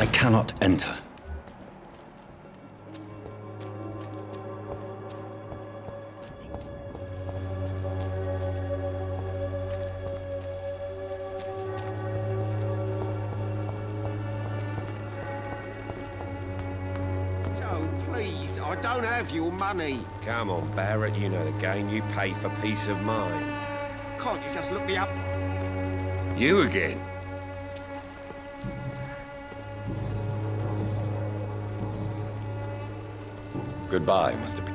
I cannot enter. Please, I don't have your money. Come on, Barrett, you know the game. You pay for peace of mind. Can't you just look me up? You again? Goodbye, Mr. P.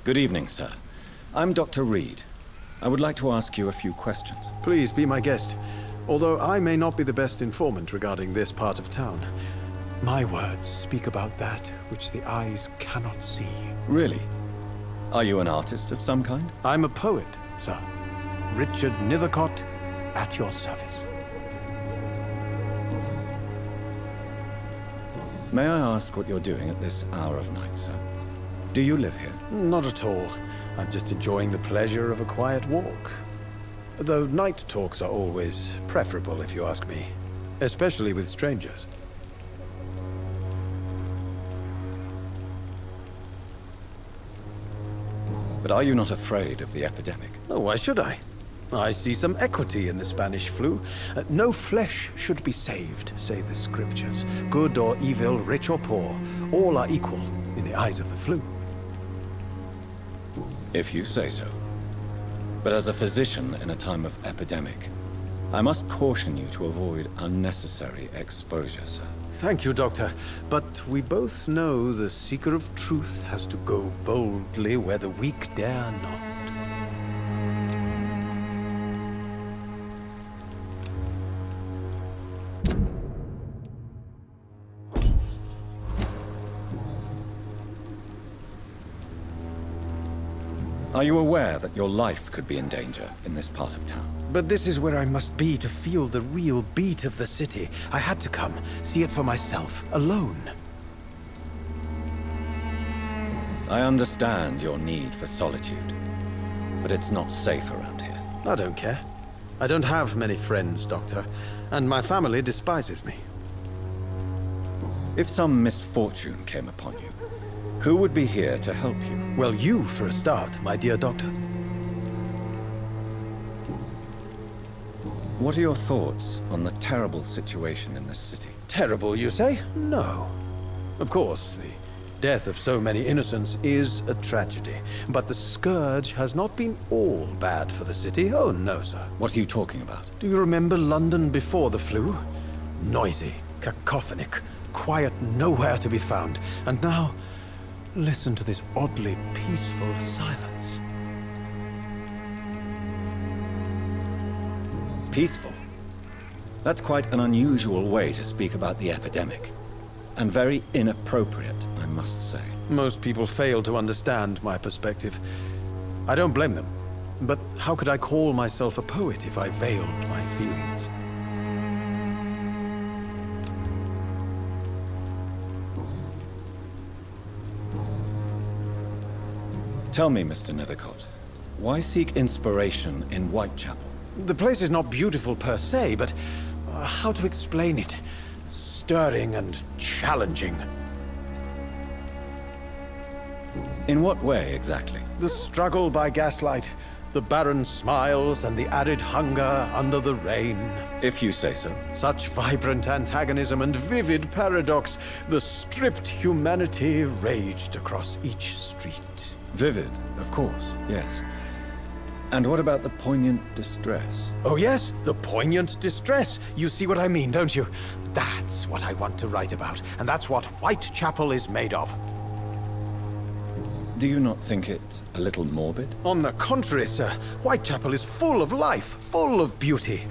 Good evening, sir. I'm Dr. Reed. I would like to ask you a few questions. Please be my guest. Although I may not be the best informant regarding this part of town, my words speak about that which the eyes cannot see. Really? Are you an artist of some kind? I'm a poet, sir. Richard Nethercott, at your service. May I ask what you're doing at this hour of night, sir? Do you live here? Not at all. I'm just enjoying the pleasure of a quiet walk. Though night talks are always preferable, if you ask me. Especially with strangers. But are you not afraid of the epidemic? Oh, why should I? I see some equity in the Spanish flu. No flesh should be saved, say the scriptures. Good or evil, rich or poor, all are equal in the eyes of the flu. If you say so. But as a physician in a time of epidemic, I must caution you to avoid unnecessary exposure, sir. Thank you, Doctor. But we both know the seeker of truth has to go boldly where the weak dare not. Are you aware that your life could be in danger in this part of town? But this is where I must be to feel the real beat of the city. I had to come, see it for myself, alone. I understand your need for solitude, but it's not safe around here. I don't care. I don't have many friends, Doctor, and my family despises me. If some misfortune came upon you, who would be here to help you? Well, you for a start, my dear Doctor. What are your thoughts on the terrible situation in this city? Terrible, you say? No. Of course, the death of so many innocents is a tragedy. But the scourge has not been all bad for the city. Oh, no, sir. What are you talking about? Do you remember London before the flu? Noisy, cacophonic, quiet nowhere to be found. And now, listen to this oddly peaceful silence. Peaceful? That's quite an unusual way to speak about the epidemic. And very inappropriate, I must say. Most people fail to understand my perspective. I don't blame them. But how could I call myself a poet if I veiled my feelings? Tell me, Mr. Nethercott, why seek inspiration in Whitechapel? The place is not beautiful per se, but how to explain it? Stirring and challenging. In what way, exactly? The struggle by gaslight, the barren smiles and the arid hunger under the rain. If you say so. Such vibrant antagonism and vivid paradox, the stripped humanity raged across each street. Vivid, of course, yes. And what about the poignant distress? Oh yes, the poignant distress. You see what I mean, don't you? That's what I want to write about, and that's what Whitechapel is made of. Do you not think it a little morbid? On the contrary, sir, Whitechapel is full of life, full of beauty.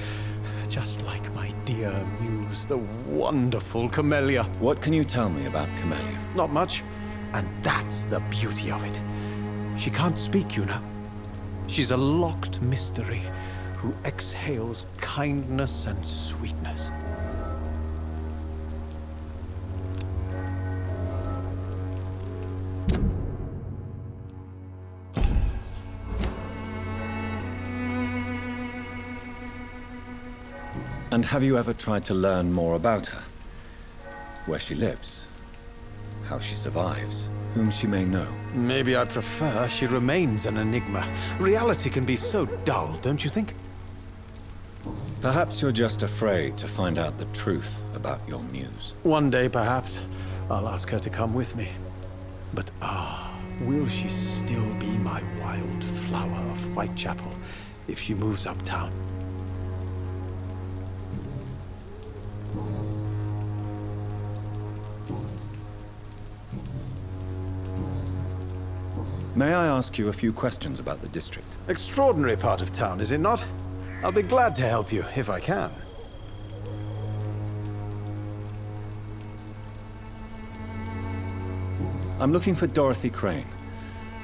Just like my dear muse, the wonderful Camellia. What can you tell me about Camellia? Not much, and that's the beauty of it. She can't speak, you know. She's a locked mystery who exhales kindness and sweetness. And have you ever tried to learn more about her? Where she lives? How she survives? Whom she may know? Maybe I prefer she remains an enigma. Reality can be so dull, don't you think? Perhaps you're just afraid to find out the truth about your muse. One day, perhaps, I'll ask her to come with me. But will she still be my wild flower of Whitechapel if she moves uptown? May I ask you a few questions about the district? Extraordinary part of town, is it not? I'll be glad to help you, if I can. I'm looking for Dorothy Crane,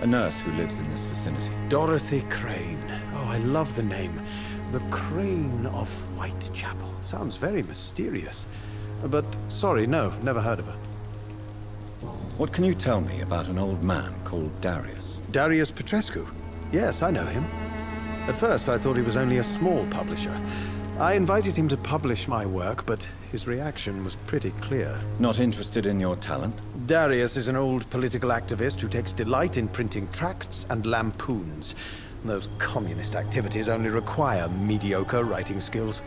a nurse who lives in this vicinity. Dorothy Crane. Oh, I love the name. The Crane of Whitechapel. Sounds very mysterious. But, sorry, no, never heard of her. What can you tell me about an old man called Darius? Darius Petrescu? Yes, I know him. At first, I thought he was only a small publisher. I invited him to publish my work, but his reaction was pretty clear. Not interested in your talent? Darius is an old political activist who takes delight in printing tracts and lampoons. Those communist activities only require mediocre writing skills.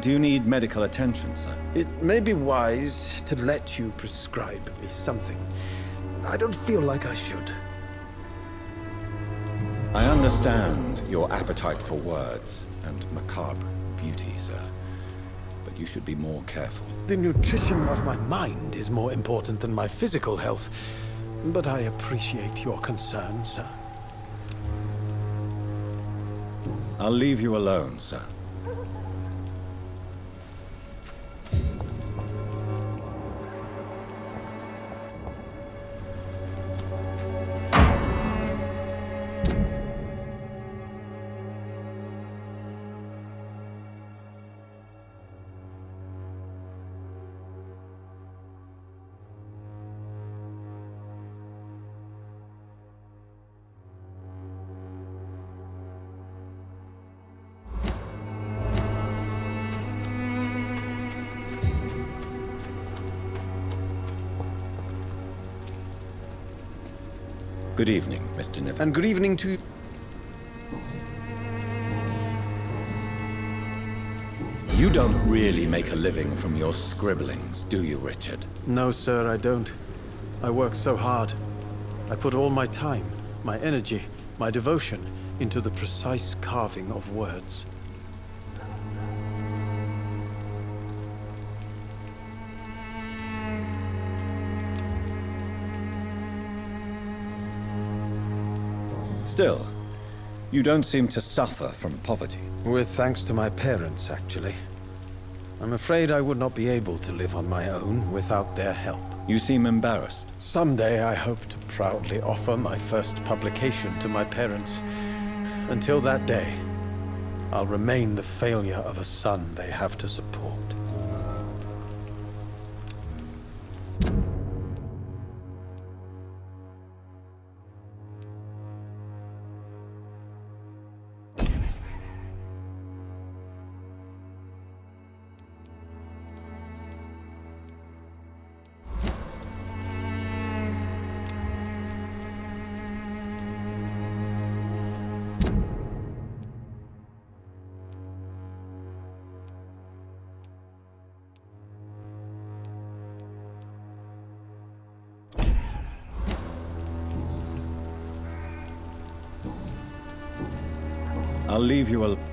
Do you need medical attention, sir? It may be wise to let you prescribe me something. I don't feel like I should. I understand your appetite for words and macabre beauty, sir. But you should be more careful. The nutrition of my mind is more important than my physical health. But I appreciate your concern, sir. I'll leave you alone, sir. Good evening, Mr. Niven. And good evening to you. You don't really make a living from your scribblings, do you, Richard? No, sir, I don't. I work so hard. I put all my time, my energy, my devotion into the precise carving of words. Still, you don't seem to suffer from poverty. With thanks to my parents, actually. I'm afraid I would not be able to live on my own without their help. You seem embarrassed. Someday I hope to proudly offer my first publication to my parents. Until that day, I'll remain the failure of a son they have to support. I'll leave you alone.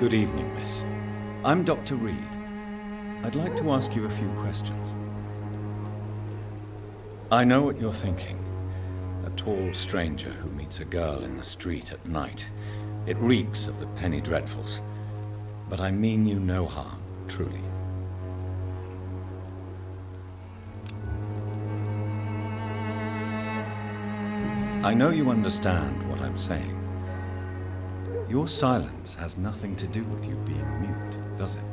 Good evening, miss. I'm Dr. Reed. I'd like to ask you a few questions. I know what you're thinking. A tall stranger who meets a girl in the street at night. It reeks of the penny dreadfuls. But I mean you no harm, truly. I know you understand what I'm saying. Your silence has nothing to do with you being mute, does it?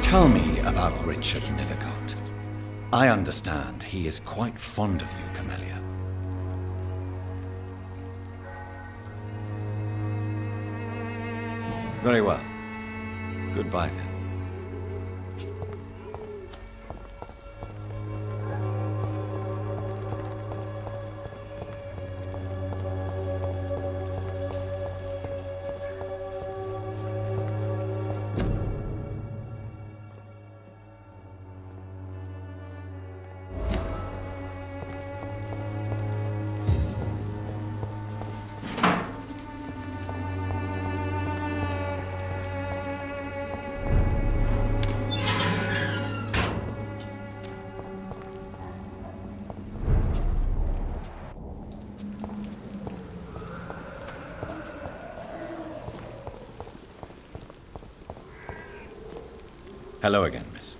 Tell me about Richard Nethercott. I understand he is quite fond of you, Camellia. Very well. Goodbye then. Hello again, miss.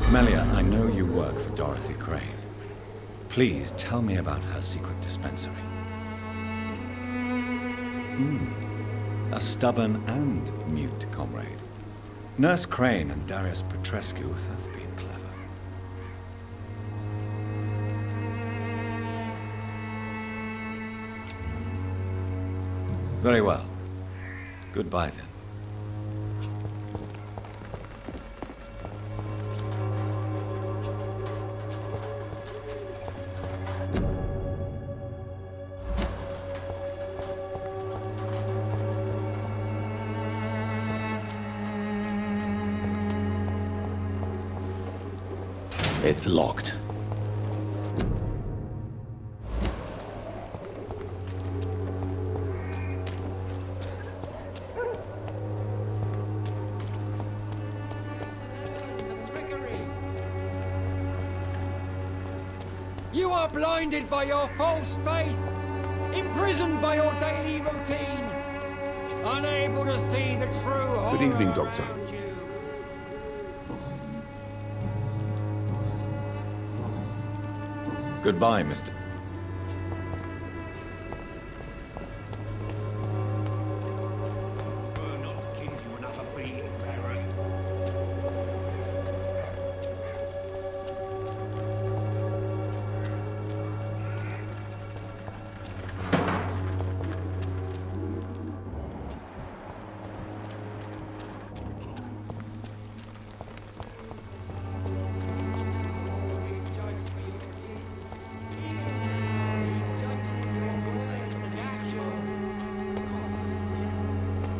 Camellia, I know you work for Dorothy Crane. Please tell me about her secret dispensary. A stubborn and mute comrade. Nurse Crane and Darius Petrescu have been clever. Very well. Goodbye then. It's locked. You are blinded by your false faith, imprisoned by your daily routine, unable to see the true horror Good evening, Doctor. around you. Goodbye, Mr.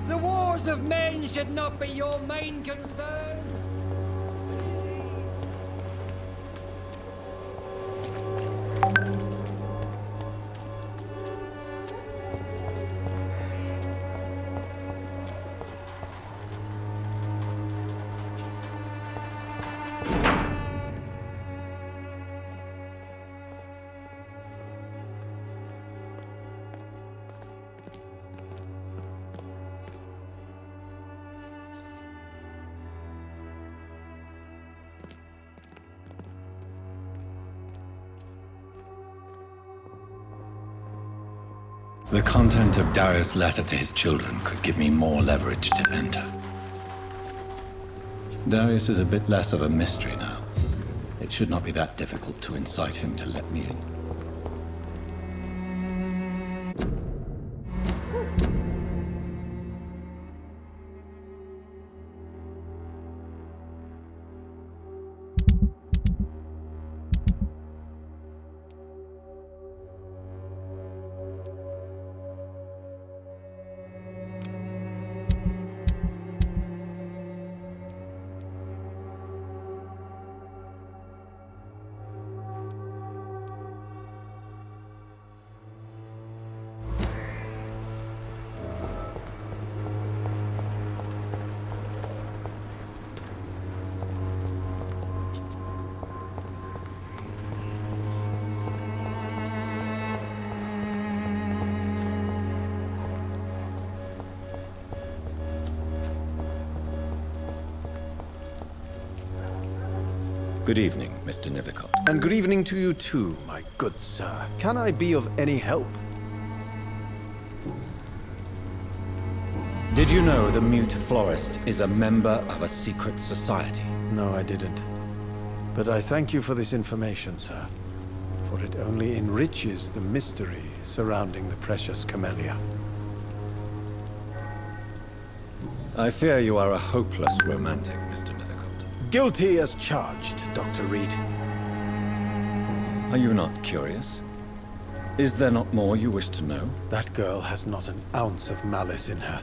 The wars of men should not be your main concern. The content of Darius' letter to his children could give me more leverage to enter. Darius is a bit less of a mystery now. It should not be that difficult to incite him to let me in. Good evening, Mr. Nethercott. And good evening to you too, my good sir. Can I be of any help? Did you know the mute florist is a member of a secret society? No, I didn't. But I thank you for this information, sir. For it only enriches the mystery surrounding the precious camellia. I fear you are a hopeless romantic, Mr. Nethercott. Guilty as charged, Dr. Reed. Are you not curious? Is there not more you wish to know? That girl has not an ounce of malice in her.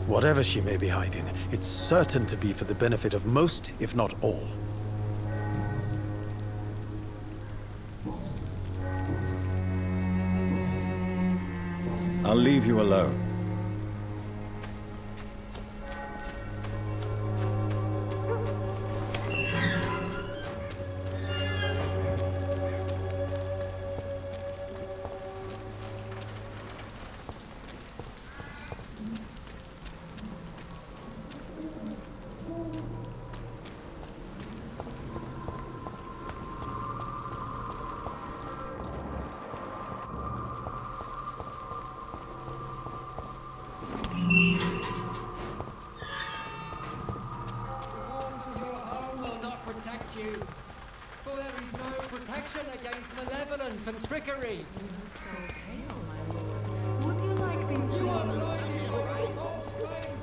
Whatever she may be hiding, it's certain to be for the benefit of most, if not all. I'll leave you alone. For there is no protection against malevolence and trickery. So pale, my lord. Would you like me to... You are blinded by your false faith.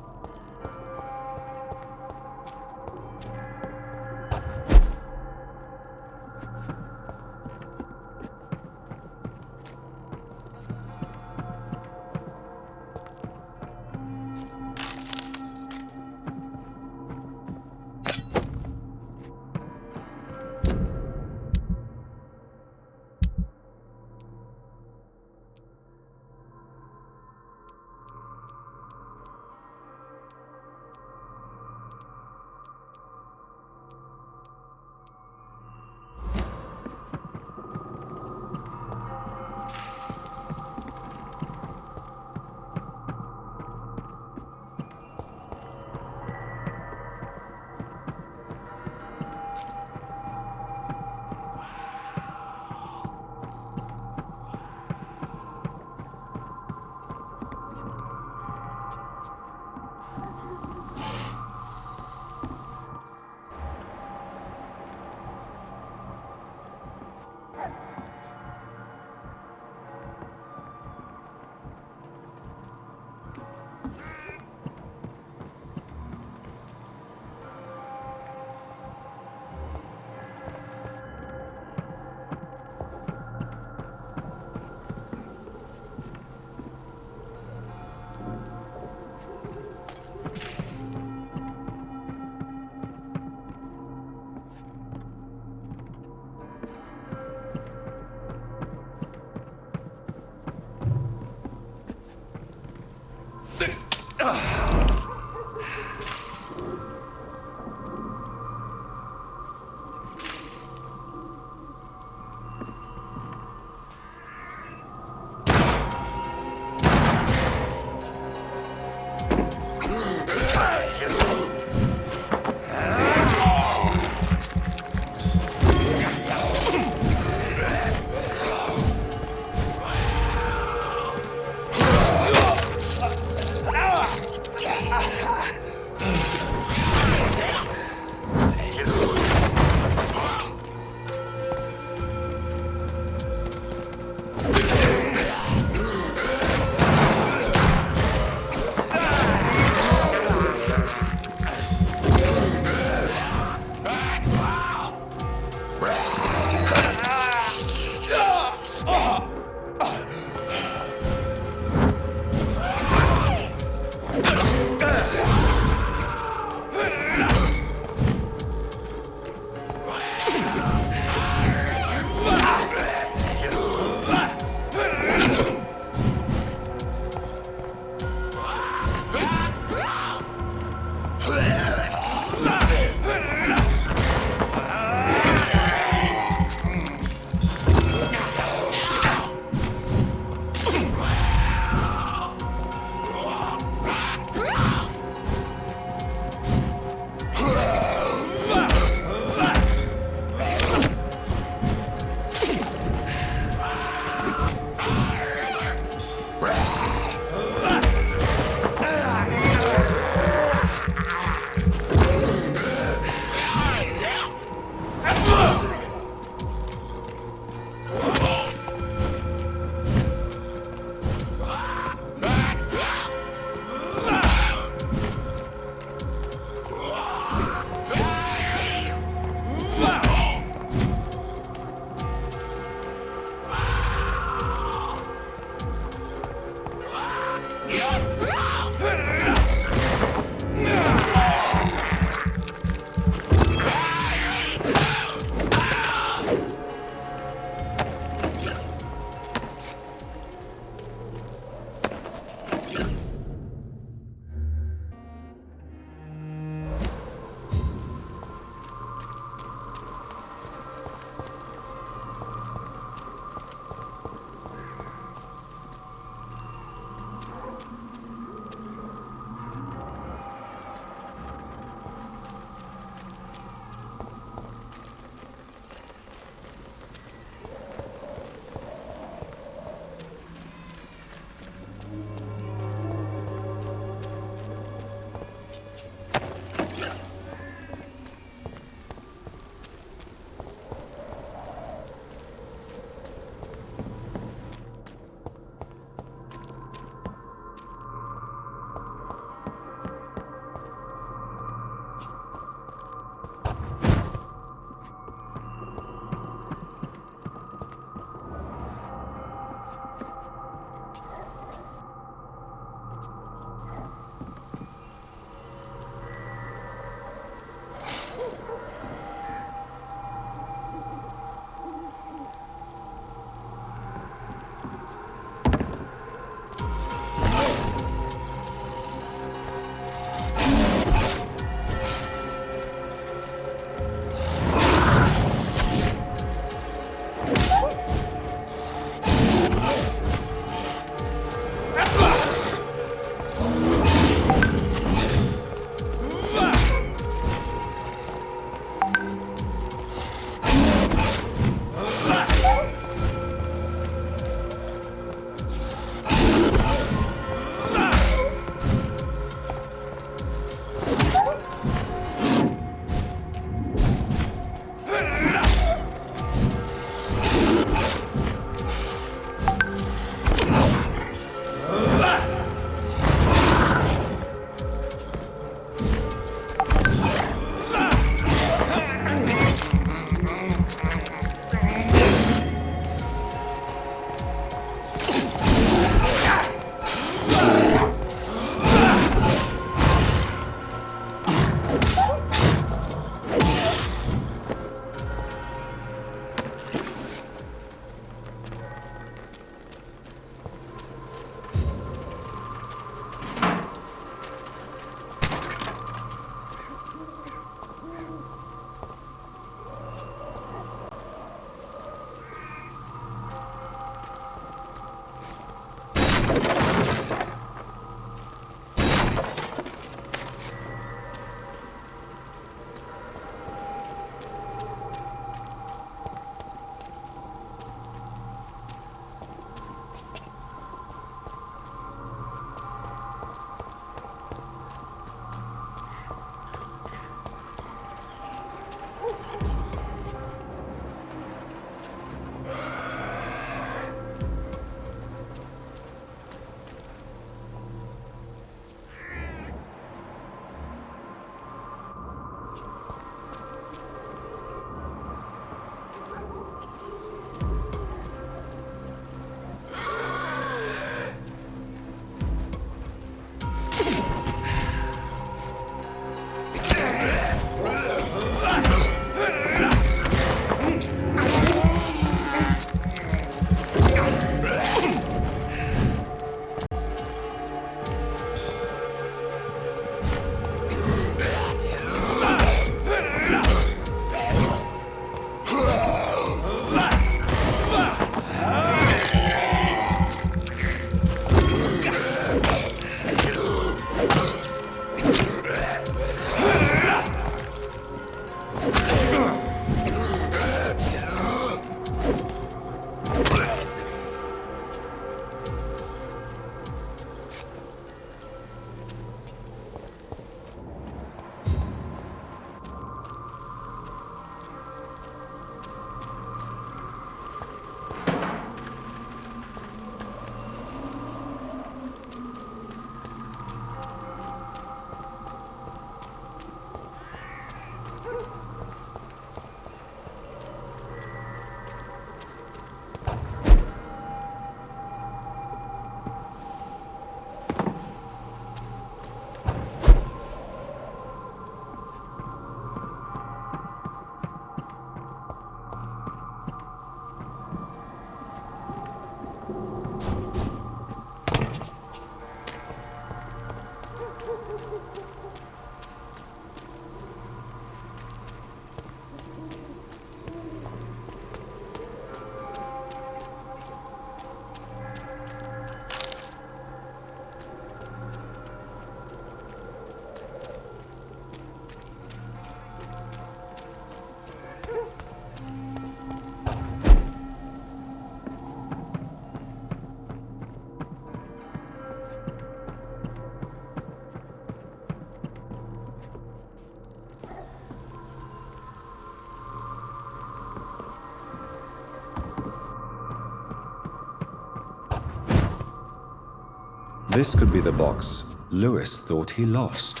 This could be the box Lewis thought he lost.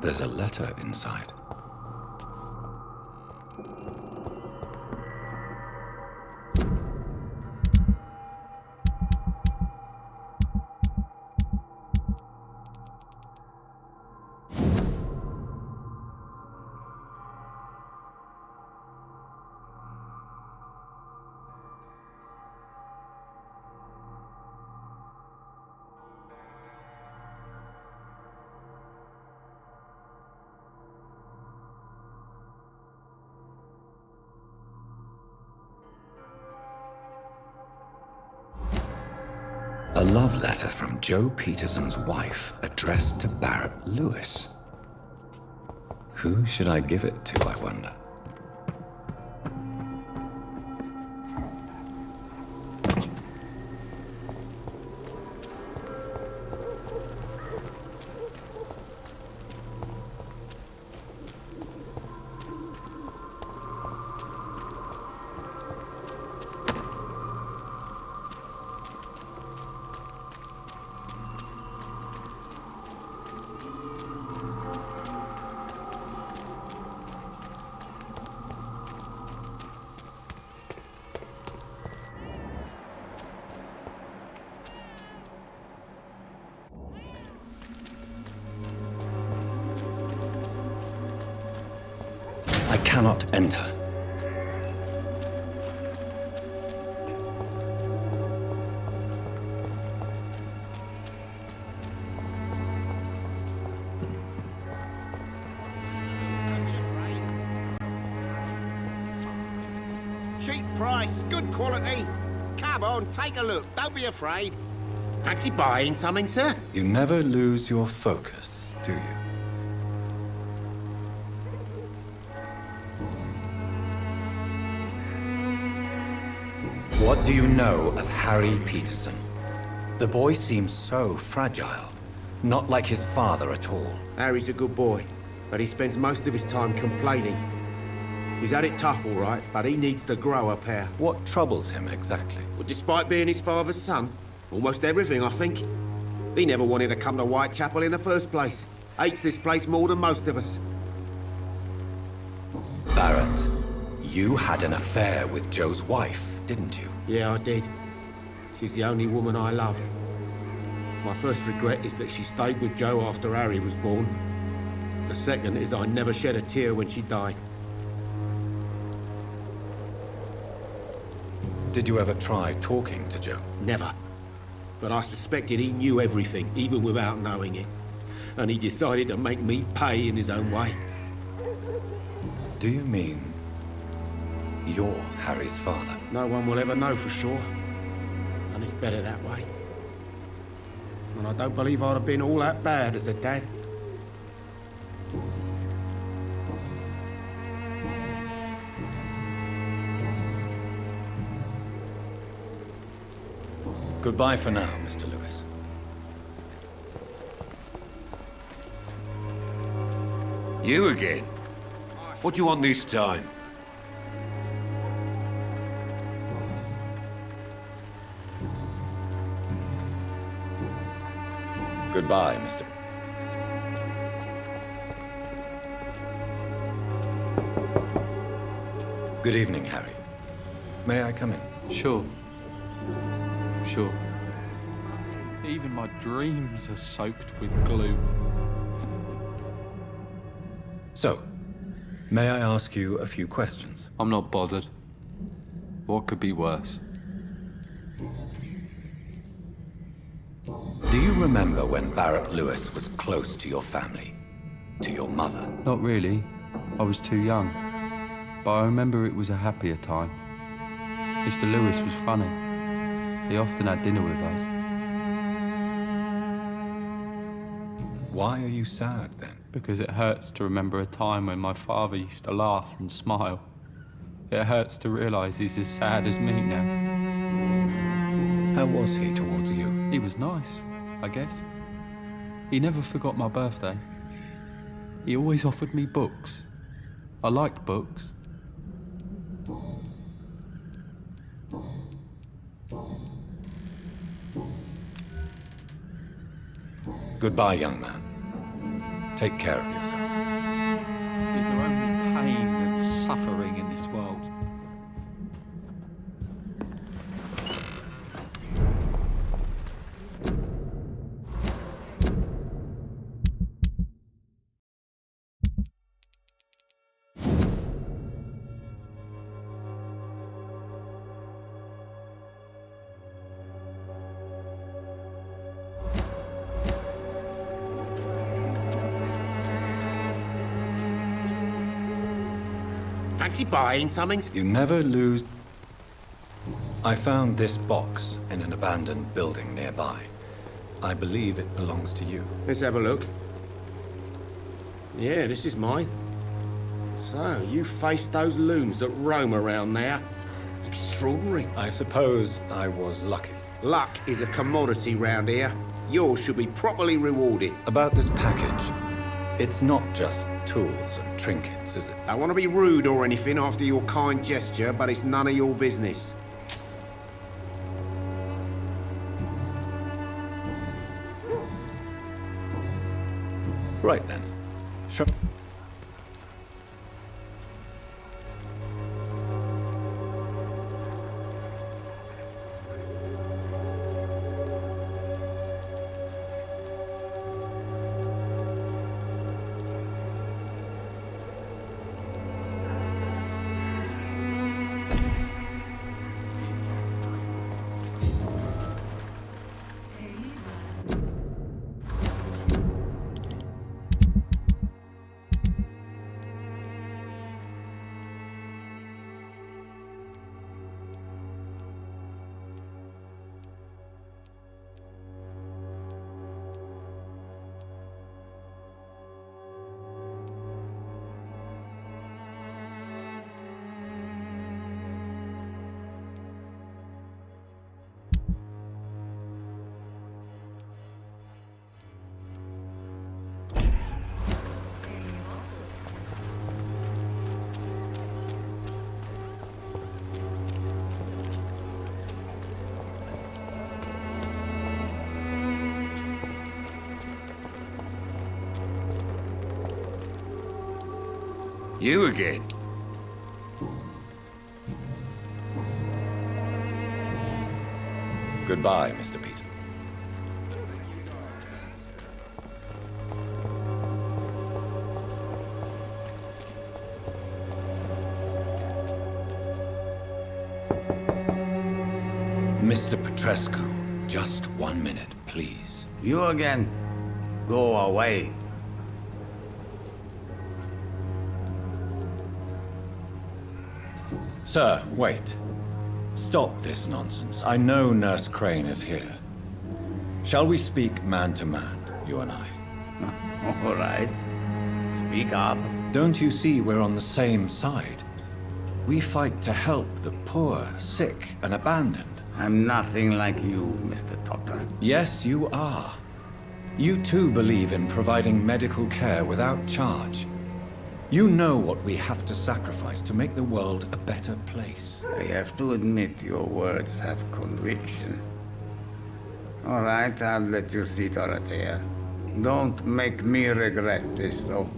There's a letter inside. A love letter from Joe Peterson's wife, addressed to Barrett Lewis. Who should I give it to, I wonder? I cannot enter. Cheap price, good quality. Come on, take a look. Don't be afraid. Fancy buying something, sir? You never lose your focus, do you? What do you know of Harry Peterson? The boy seems so fragile, not like his father at all. Harry's a good boy, but he spends most of his time complaining. He's had it tough, all right, but he needs to grow a pair. What troubles him exactly? Well, despite being his father's son, almost everything, I think. He never wanted to come to Whitechapel in the first place. Hates this place more than most of us. Barrett, you had an affair with Joe's wife, didn't you? Yeah, I did. She's the only woman I loved. My first regret is that she stayed with Joe after Harry was born. The second is I never shed a tear when she died. Did you ever try talking to Joe? Never. But I suspected he knew everything, even without knowing it. And he decided to make me pay in his own way. Do you mean you're Harry's father? No one will ever know for sure. And it's better that way. And I don't believe I'd have been all that bad as a dad. Goodbye for now, Mr. Lewis. You again? What do you want this time? Goodbye, Mr. Good evening, Harry. May I come in? Sure. Sure. Even my dreams are soaked with glue. So, may I ask you a few questions? I'm not bothered. What could be worse? Do you remember when Barrett Lewis was close to your family? To your mother? Not really. I was too young. But I remember it was a happier time. Mr. Lewis was funny. He often had dinner with us. Why are you sad, then? Because it hurts to remember a time when my father used to laugh and smile. It hurts to realise he's as sad as me now. How was he towards you? He was nice, I guess. He never forgot my birthday. He always offered me books. I liked books. Goodbye, young man. Take care of yourself. Is there only pain and suffering in this world? Fancy buying something? You never lose... I found this box in an abandoned building nearby. I believe it belongs to you. Let's have a look. Yeah, this is mine. So, you faced those loons that roam around there. Extraordinary. I suppose I was lucky. Luck is a commodity round here. Yours should be properly rewarded. About this package, it's not just tools and trinkets, is it? I want to be rude or anything after your kind gesture, but it's none of your business. Right then. Sure. You again? Goodbye, Mr. Peter. Mr. Petrescu, just 1 minute, please. You again? Go away. Sir, wait. Stop this nonsense. I know Nurse Crane is here. Shall we speak man to man, you and I? All right. Speak up. Don't you see we're on the same side? We fight to help the poor, sick, and abandoned. I'm nothing like you, Mr. Doctor. Yes, you are. You too believe in providing medical care without charge. You know what we have to sacrifice to make the world a better place. I have to admit your words have conviction. All right, I'll let you see Dorothea. Don't make me regret this, though.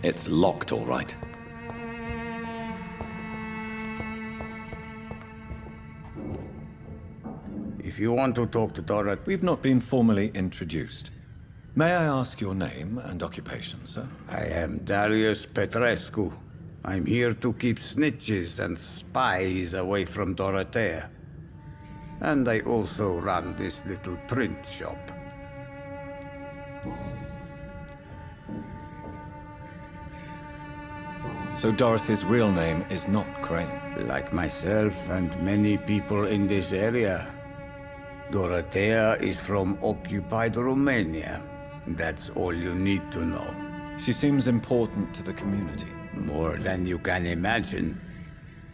It's locked, all right. If you want to talk to Dorothy... We've not been formally introduced. May I ask your name and occupation, sir? I am Darius Petrescu. I'm here to keep snitches and spies away from Dorothea. And I also run this little print shop. So Dorothy's real name is not Crane? Like myself and many people in this area, Dorothea is from occupied Romania. That's all you need to know. She seems important to the community. More than you can imagine.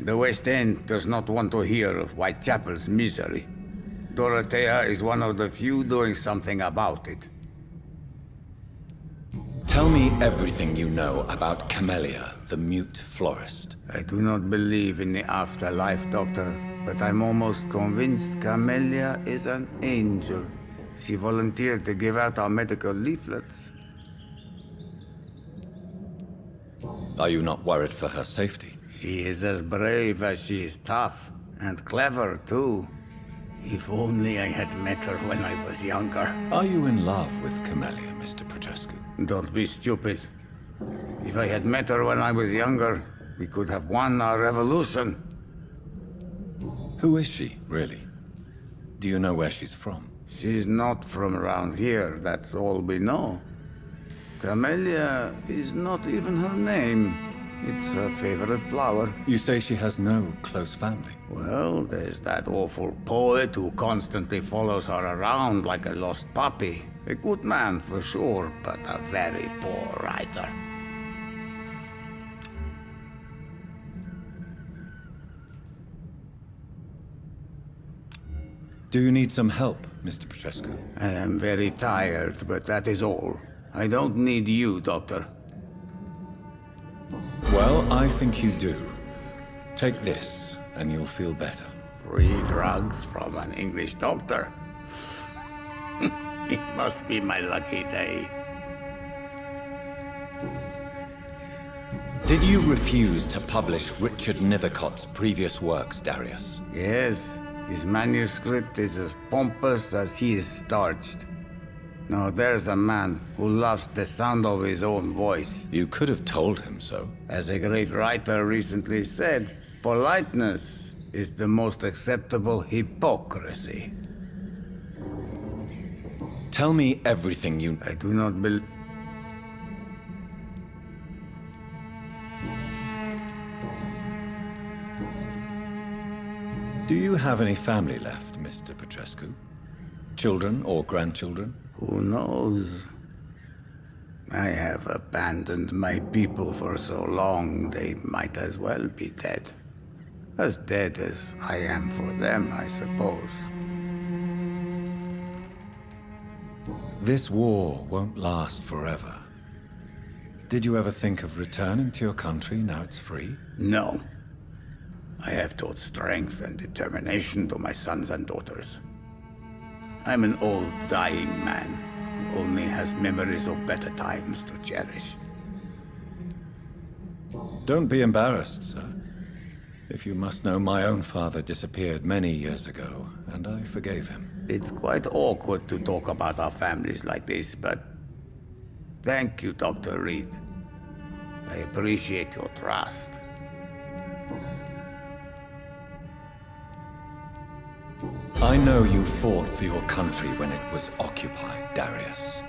The West End does not want to hear of Whitechapel's misery. Dorothea is one of the few doing something about it. Tell me everything you know about Camellia, the mute florist. I do not believe in the afterlife, Doctor, but I'm almost convinced Camellia is an angel. She volunteered to give out our medical leaflets. Are you not worried for her safety? She is as brave as she is tough, and clever, too. If only I had met her when I was younger. Are you in love with Camellia, Mr. Petrescu? Don't be stupid. If I had met her when I was younger, we could have won our revolution. Who is she, really? Do you know where she's from? She's not from around here, that's all we know. Camellia is not even her name. It's her favorite flower. You say she has no close family? Well, there's that awful poet who constantly follows her around like a lost puppy. A good man for sure, but a very poor writer. Do you need some help, Mr. Petrescu? I am very tired, but that is all. I don't need you, Doctor. Well, I think you do. Take this, and you'll feel better. Free drugs from an English doctor? It must be my lucky day. Did you refuse to publish Richard Nethercott's previous works, Darius? Yes, his manuscript is as pompous as he is starched. Now there's a man who loves the sound of his own voice. You could have told him so. As a great writer recently said, politeness is the most acceptable hypocrisy. Tell me everything you... I do not believe... Do you have any family left, Mr. Petrescu? Children or grandchildren? Who knows? I have abandoned my people for so long, they might as well be dead. As dead as I am for them, I suppose. This war won't last forever. Did you ever think of returning to your country now it's free? No. I have taught strength and determination to my sons and daughters. I'm an old, dying man who only has memories of better times to cherish. Don't be embarrassed, sir. If you must know, my own father disappeared many years ago, and I forgave him. It's quite awkward to talk about our families like this, but... Thank you, Dr. Reed. I appreciate your trust. I know you fought for your country when it was occupied, Darius.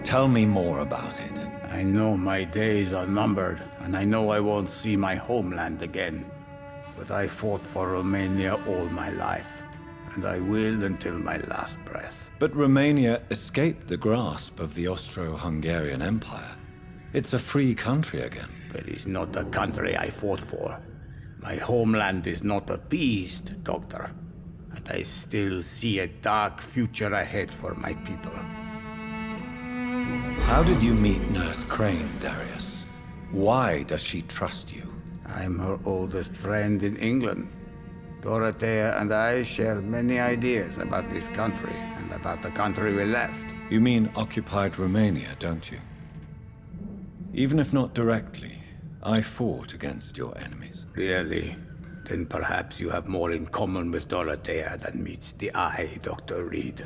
Tell me more about it. I know my days are numbered, and I know I won't see my homeland again. But I fought for Romania all my life, and I will until my last breath. But Romania escaped the grasp of the Austro-Hungarian Empire. It's a free country again. But it's not the country I fought for. My homeland is not appeased, Doctor. And I still see a dark future ahead for my people. How did you meet Nurse Crane, Darius? Why does she trust you? I'm her oldest friend in England. Dorothea and I share many ideas about this country and about the country we left. You mean occupied Romania, don't you? Even if not directly, I fought against your enemies. Really? Then perhaps you have more in common with Dorothea than meets the eye, Dr. Reed.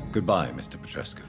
Goodbye, Mr. Petrescu.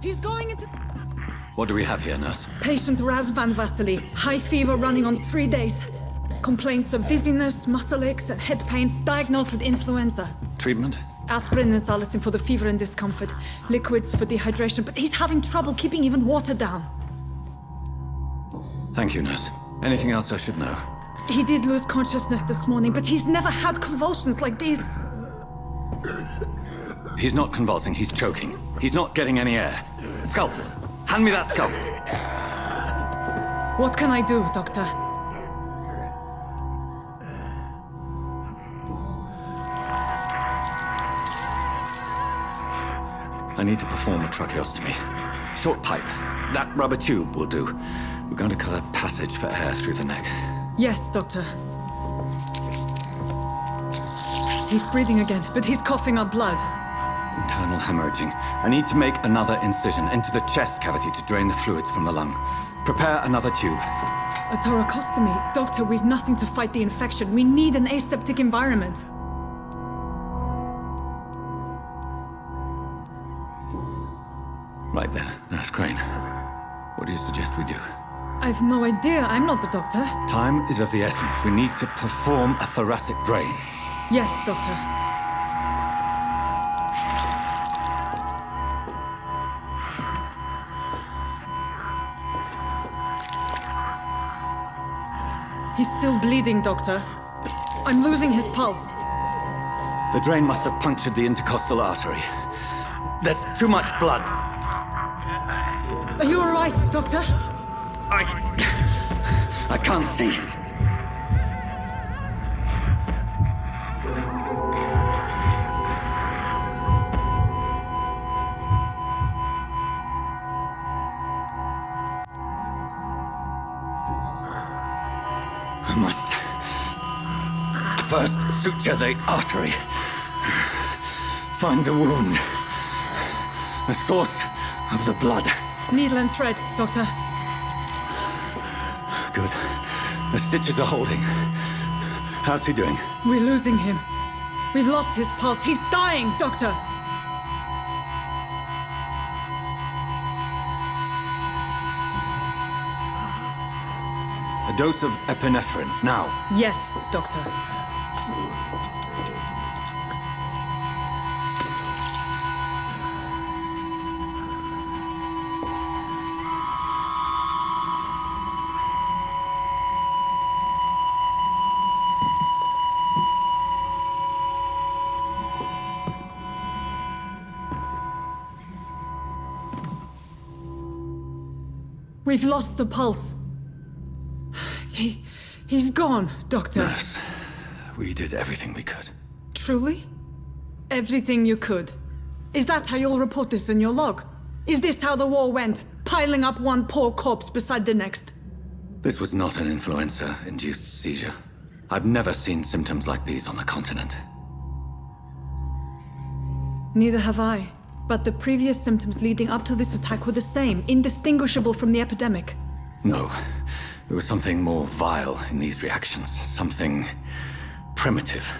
He's going into... What do we have here, nurse? Patient Raz Van Vasily. High fever running on 3 days. Complaints of dizziness, muscle aches, and head pain. Diagnosed with influenza. Treatment? Aspirin and salicin for the fever and discomfort. Liquids for dehydration, but he's having trouble keeping even water down. Thank you, nurse. Anything else I should know? He did lose consciousness this morning, but he's never had convulsions like these. He's not convulsing, he's choking. He's not getting any air. Scalpel! Hand me that scalpel! What can I do, Doctor? I need to perform a tracheostomy. Short pipe. That rubber tube will do. We're going to cut a passage for air through the neck. Yes, Doctor. He's breathing again, but he's coughing up blood. Internal hemorrhaging. I need to make another incision into the chest cavity to drain the fluids from the lung. Prepare another tube. A thoracostomy. Doctor, we've nothing to fight the infection. We need an aseptic environment. Right then, Nurse Crane. What do you suggest we do? I've no idea. I'm not the doctor. Time is of the essence. We need to perform a thoracic drain. Yes, doctor. He's still bleeding, Doctor. I'm losing his pulse. The drain must have punctured the intercostal artery. There's too much blood. Are you all right, Doctor? I can't see. I must first suture the artery. Find the wound. The source of the blood. Needle and thread, Doctor. Good. The stitches are holding. How's he doing? We're losing him. We've lost his pulse. He's dying, Doctor! A dose of epinephrine, now. Yes, Doctor. We've lost the pulse. He's gone, Doctor. Nurse, we did everything we could. Truly? Everything you could. Is that how you'll report this in your log? Is this how the war went? Piling up one poor corpse beside the next? This was not an influenza-induced seizure. I've never seen symptoms like these on the continent. Neither have I. But the previous symptoms leading up to this attack were the same, indistinguishable from the epidemic. No. There was something more vile in these reactions. Something primitive.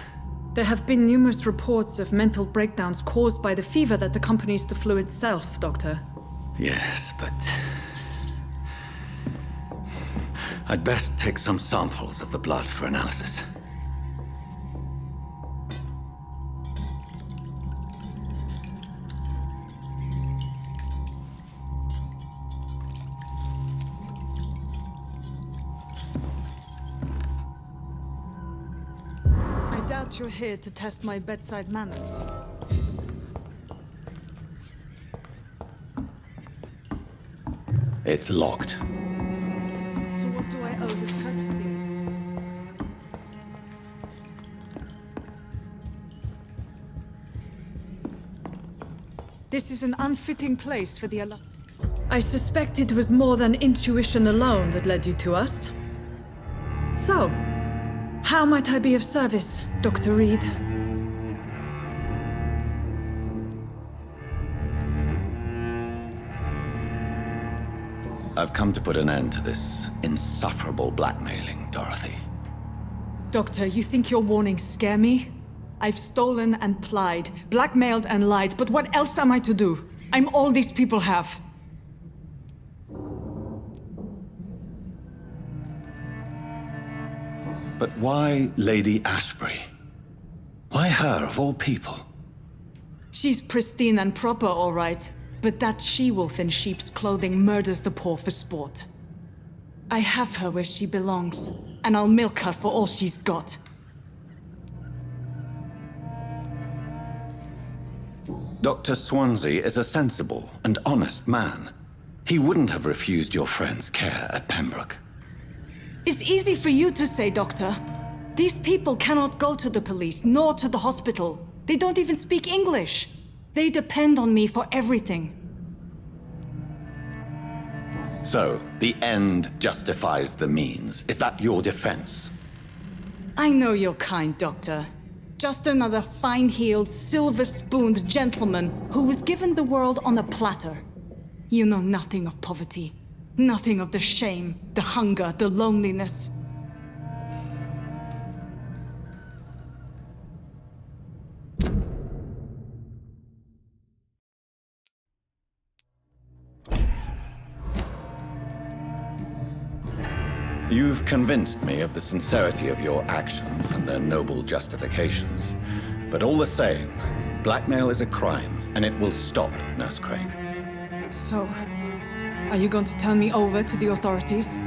There have been numerous reports of mental breakdowns caused by the fever that accompanies the flu itself, Doctor. Yes, but... I'd best take some samples of the blood for analysis. I doubt you're here to test my bedside manners. It's locked. To what do I owe this courtesy? This is an unfitting place for the I suspect it was more than intuition alone that led you to us. So, how might I be of service, Dr. Reed? I've come to put an end to this insufferable blackmailing, Dorothy. Doctor, you think your warnings scare me? I've stolen and plied, blackmailed and lied, but what else am I to do? I'm all these people have. But why Lady Ashbury? Why her, of all people? She's pristine and proper, all right. But that she-wolf in sheep's clothing murders the poor for sport. I have her where she belongs, and I'll milk her for all she's got. Dr. Swansea is a sensible and honest man. He wouldn't have refused your friend's care at Pembroke. It's easy for you to say, Doctor. These people cannot go to the police, nor to the hospital. They don't even speak English. They depend on me for everything. So, the end justifies the means. Is that your defense? I know you're kind, Doctor. Just another fine-heeled, silver-spooned gentleman who was given the world on a platter. You know nothing of poverty. Nothing of the shame, the hunger, the loneliness. You've convinced me of the sincerity of your actions and their noble justifications. But all the same, blackmail is a crime, and it will stop, Nurse Crane. So, are you going to turn me over to the authorities?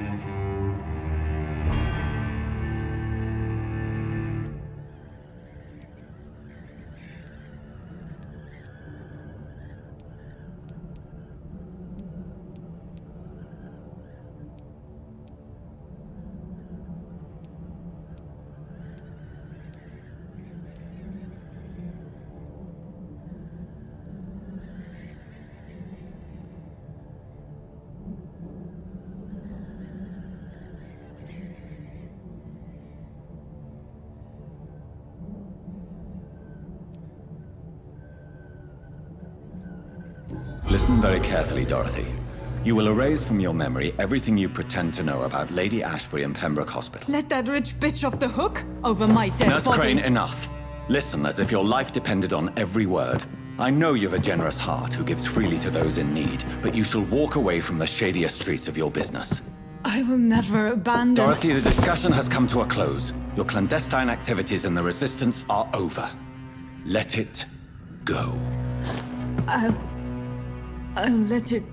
Listen very carefully, Dorothy. You will erase from your memory everything you pretend to know about Lady Ashbury and Pembroke Hospital. Let that rich bitch off the hook over my dead Nurse body. Crane, enough. Listen as if your life depended on every word. I know you've a generous heart who gives freely to those in need, but you shall walk away from the shadier streets of your business. I will never abandon... Dorothy, the discussion has come to a close. Your clandestine activities in the Resistance are over. Let it go. I'll let it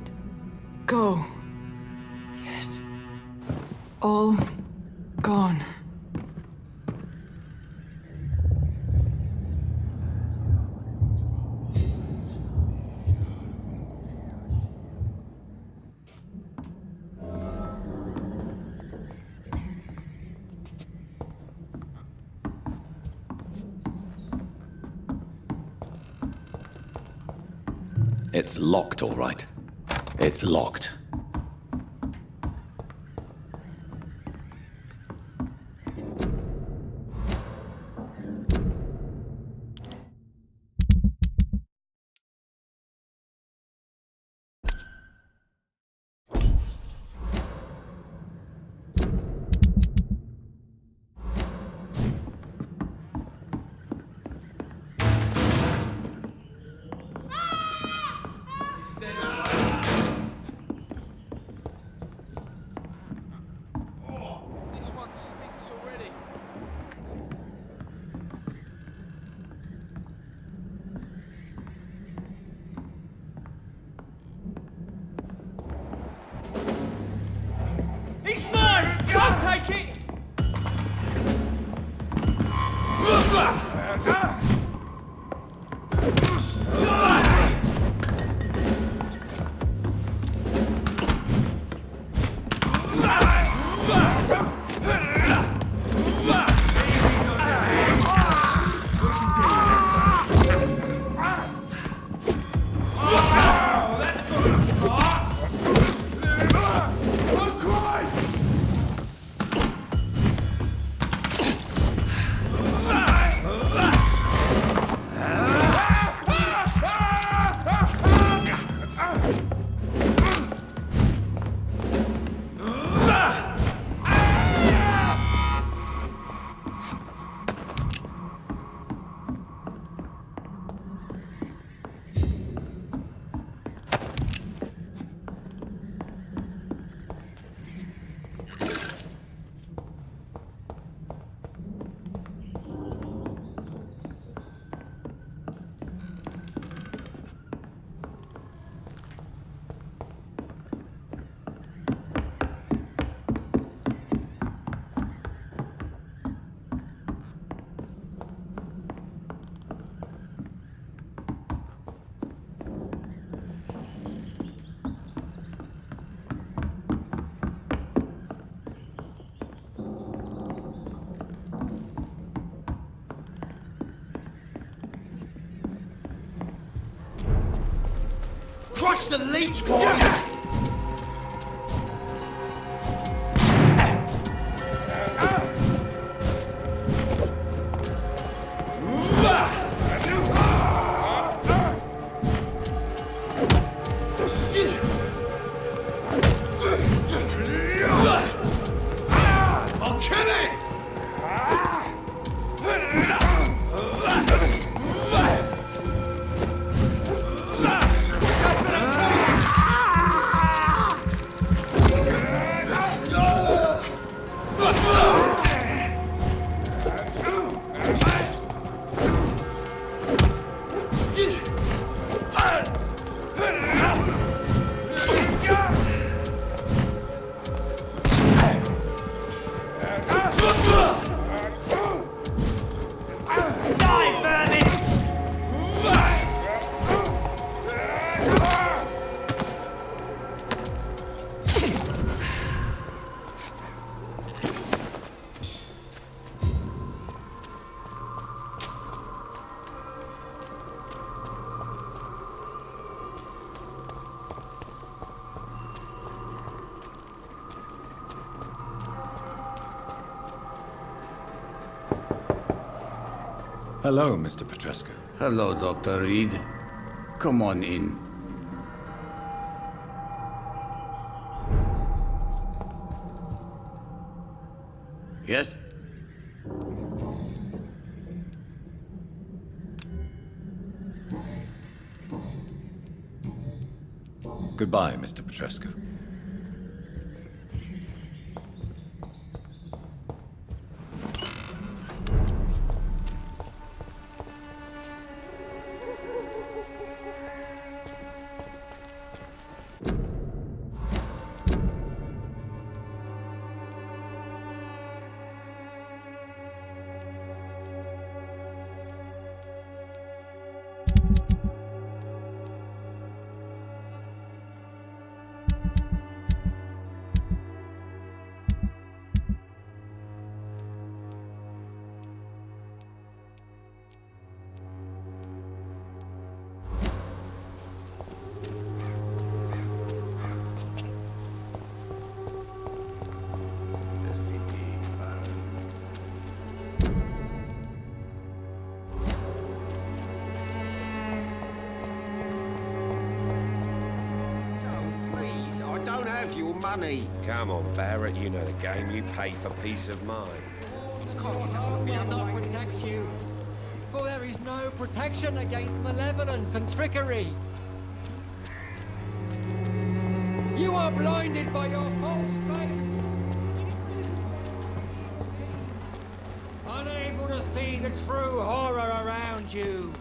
go. Yes. All gone. It's locked, all right. It's locked. Crush the leech, boy! Hello, Mr. Petrescu. Hello, Dr. Reed. Come on in. Yes? Goodbye, Mr. Petrescu. Money. Come on, Barrett, you know the game. You pay for peace of mind. Will not protect you, for there is no protection against malevolence and trickery. You are blinded by your false faith, unable to see the true horror around you.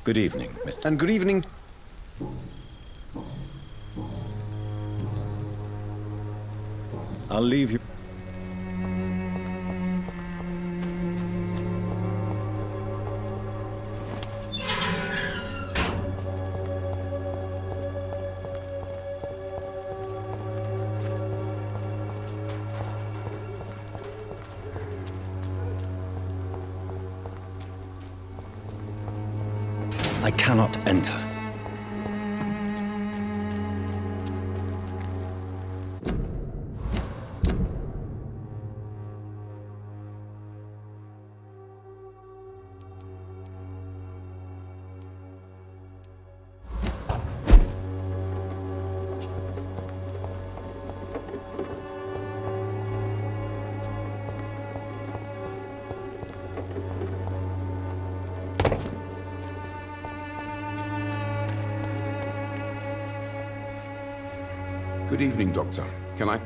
Good evening, Mr. And good evening. I'll leave you. I cannot enter. Good evening, Doctor. Can I?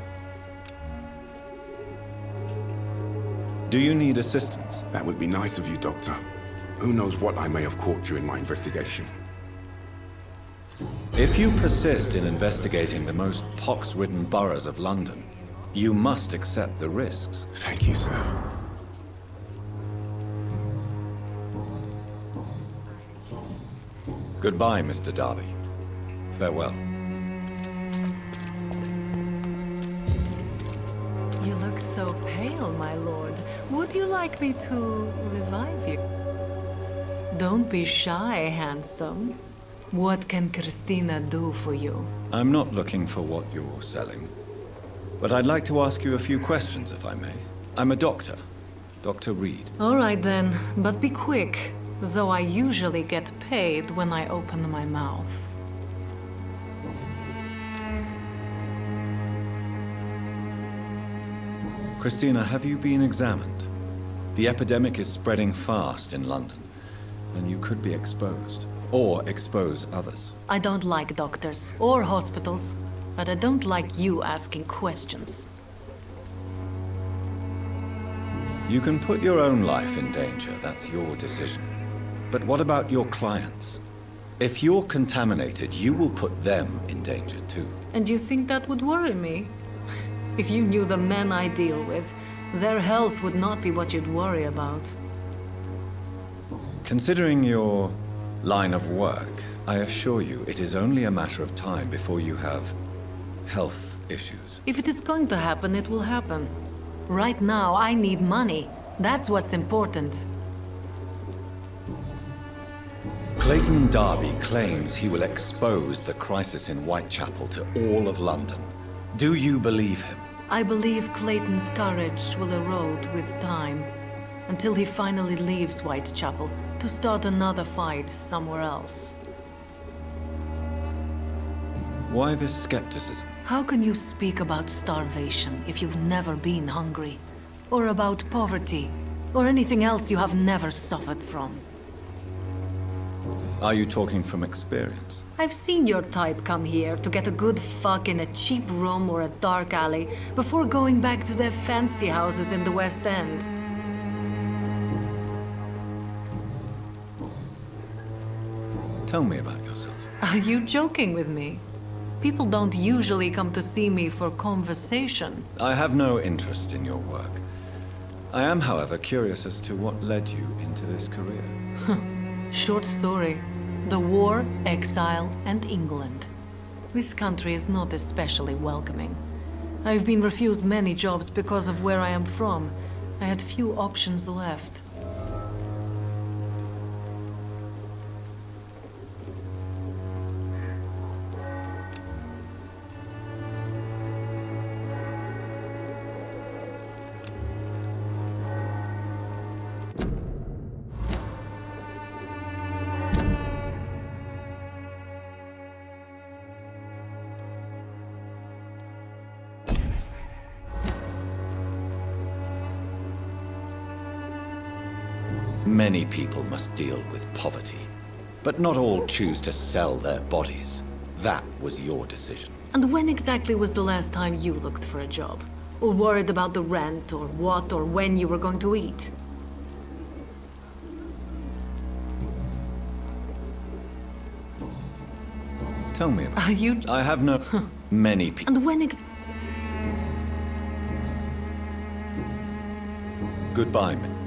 Do you need assistance? That would be nice of you, Doctor. Who knows what I may have caught during my investigation. If you persist in investigating the most pox-ridden boroughs of London, you must accept the risks. Thank you, sir. Goodbye, Mr. Darby. Farewell. You look so pale, my lord. Would you like me to revive you? Don't be shy, handsome. What can Christina do for you? I'm not looking for what you're selling. But I'd like to ask you a few questions, if I may. I'm a doctor. Dr. Reed. All right then, but be quick. Though I usually get paid when I open my mouth. Christina, have you been examined? The epidemic is spreading fast in London, and you could be exposed, or expose others. I don't like doctors or hospitals, but I don't like you asking questions. You can put your own life in danger, that's your decision. But what about your clients? If you're contaminated, you will put them in danger too. And you think that would worry me? If you knew the men I deal with, their health would not be what you'd worry about. Considering your line of work, I assure you it is only a matter of time before you have health issues. If it is going to happen, it will happen. Right now, I need money. That's what's important. Clayton Darby claims he will expose the crisis in Whitechapel to all of London. Do you believe him? I believe Clayton's courage will erode with time, until he finally leaves Whitechapel to start another fight somewhere else. Why this skepticism? How can you speak about starvation if you've never been hungry? Or about poverty? Or anything else you have never suffered from? Are you talking from experience? I've seen your type come here to get a good fuck in a cheap room or a dark alley before going back to their fancy houses in the West End. Tell me about yourself. Are you joking with me? People don't usually come to see me for conversation. I have no interest in your work. I am, however, curious as to what led you into this career. Short story. The war, exile, and England. This country is not especially welcoming. I've been refused many jobs because of where I am from. I had few options left. Many people must deal with poverty, but not all choose to sell their bodies. That was your decision. And when exactly was the last time you looked for a job? Or worried about the rent, or what or when you were going to eat? Tell me about Are you... I have no... many people. And when Goodbye, man.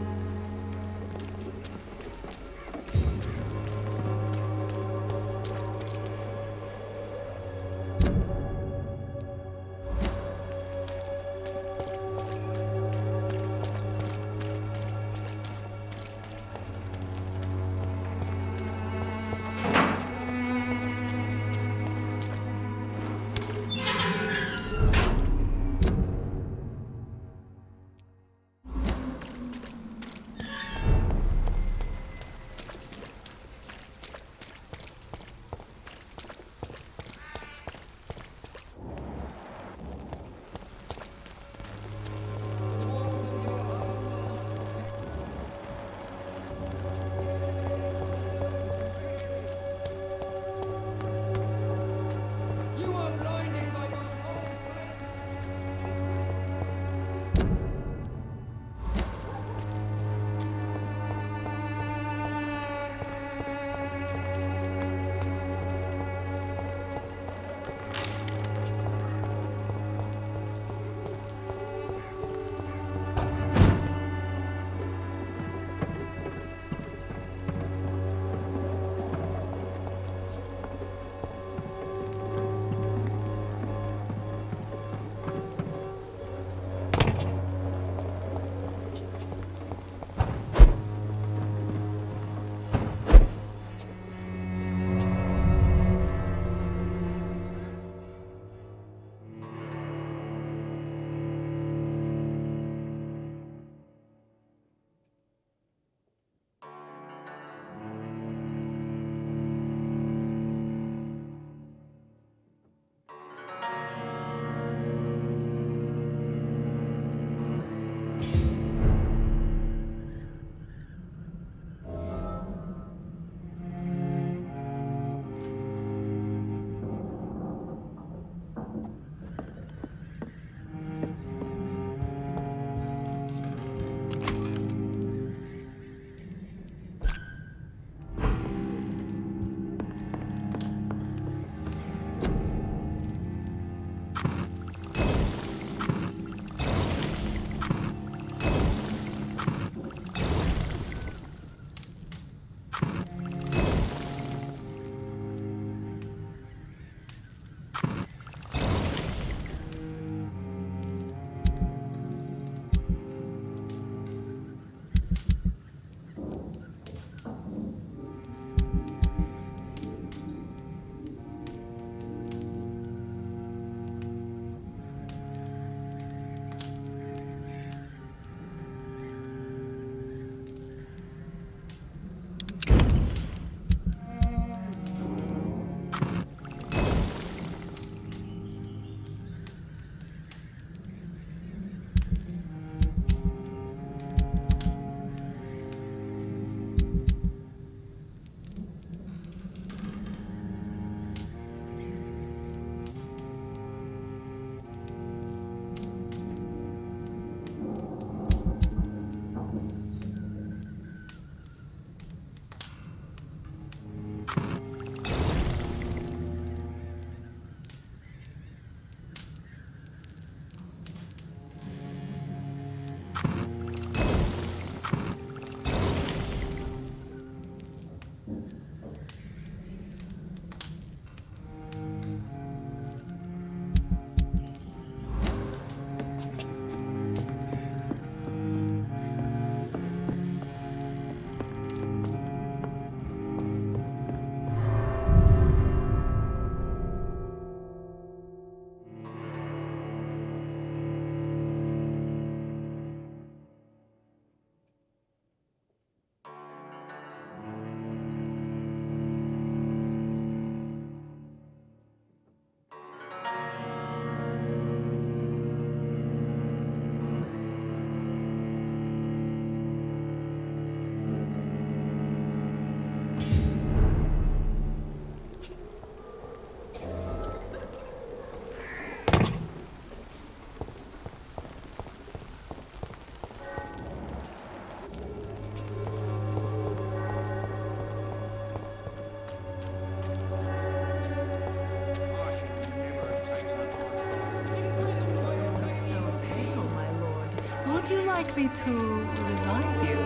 happy to revive you.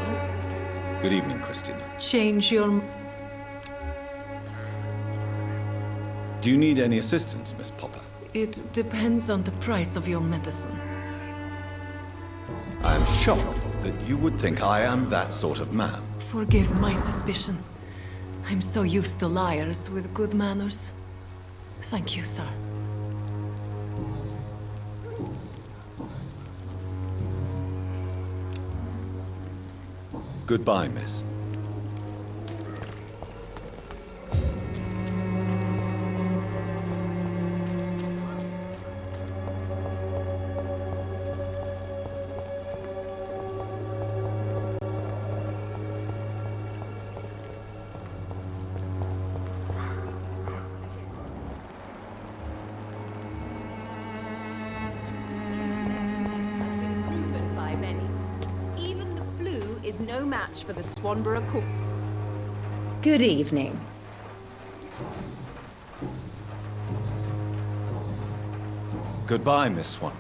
Good evening, Christina. Change your... Do you need any assistance, Miss Popper? It depends on the price of your medicine. I am shocked that you would think I am that sort of man. Forgive my suspicion. I'm so used to liars with good manners. Thank you, sir. Goodbye, miss. No match for the Swanborough Court. Good evening. Goodbye, Miss Swan.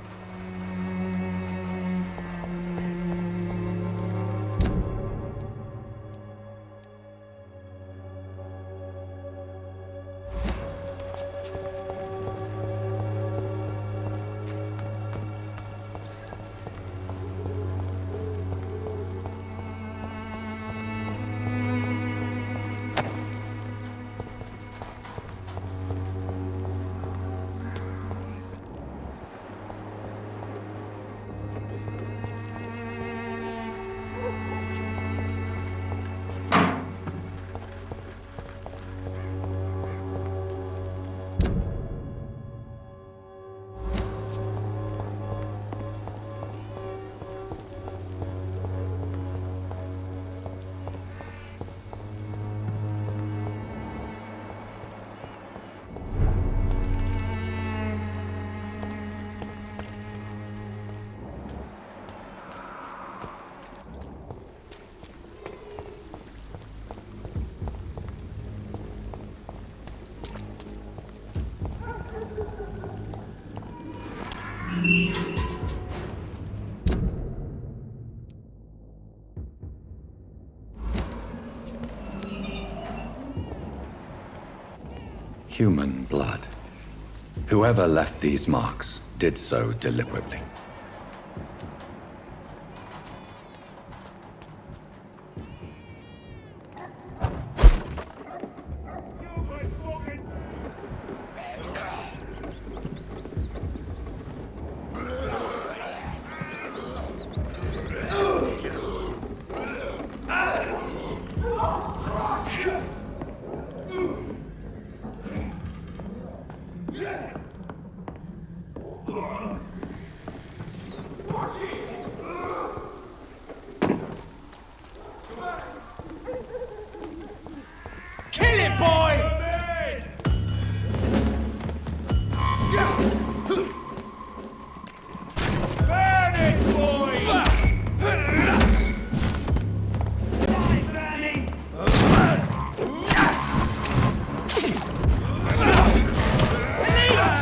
Human blood. Whoever left these marks did so deliberately. Kill it, boy! Burn it, boy! Leave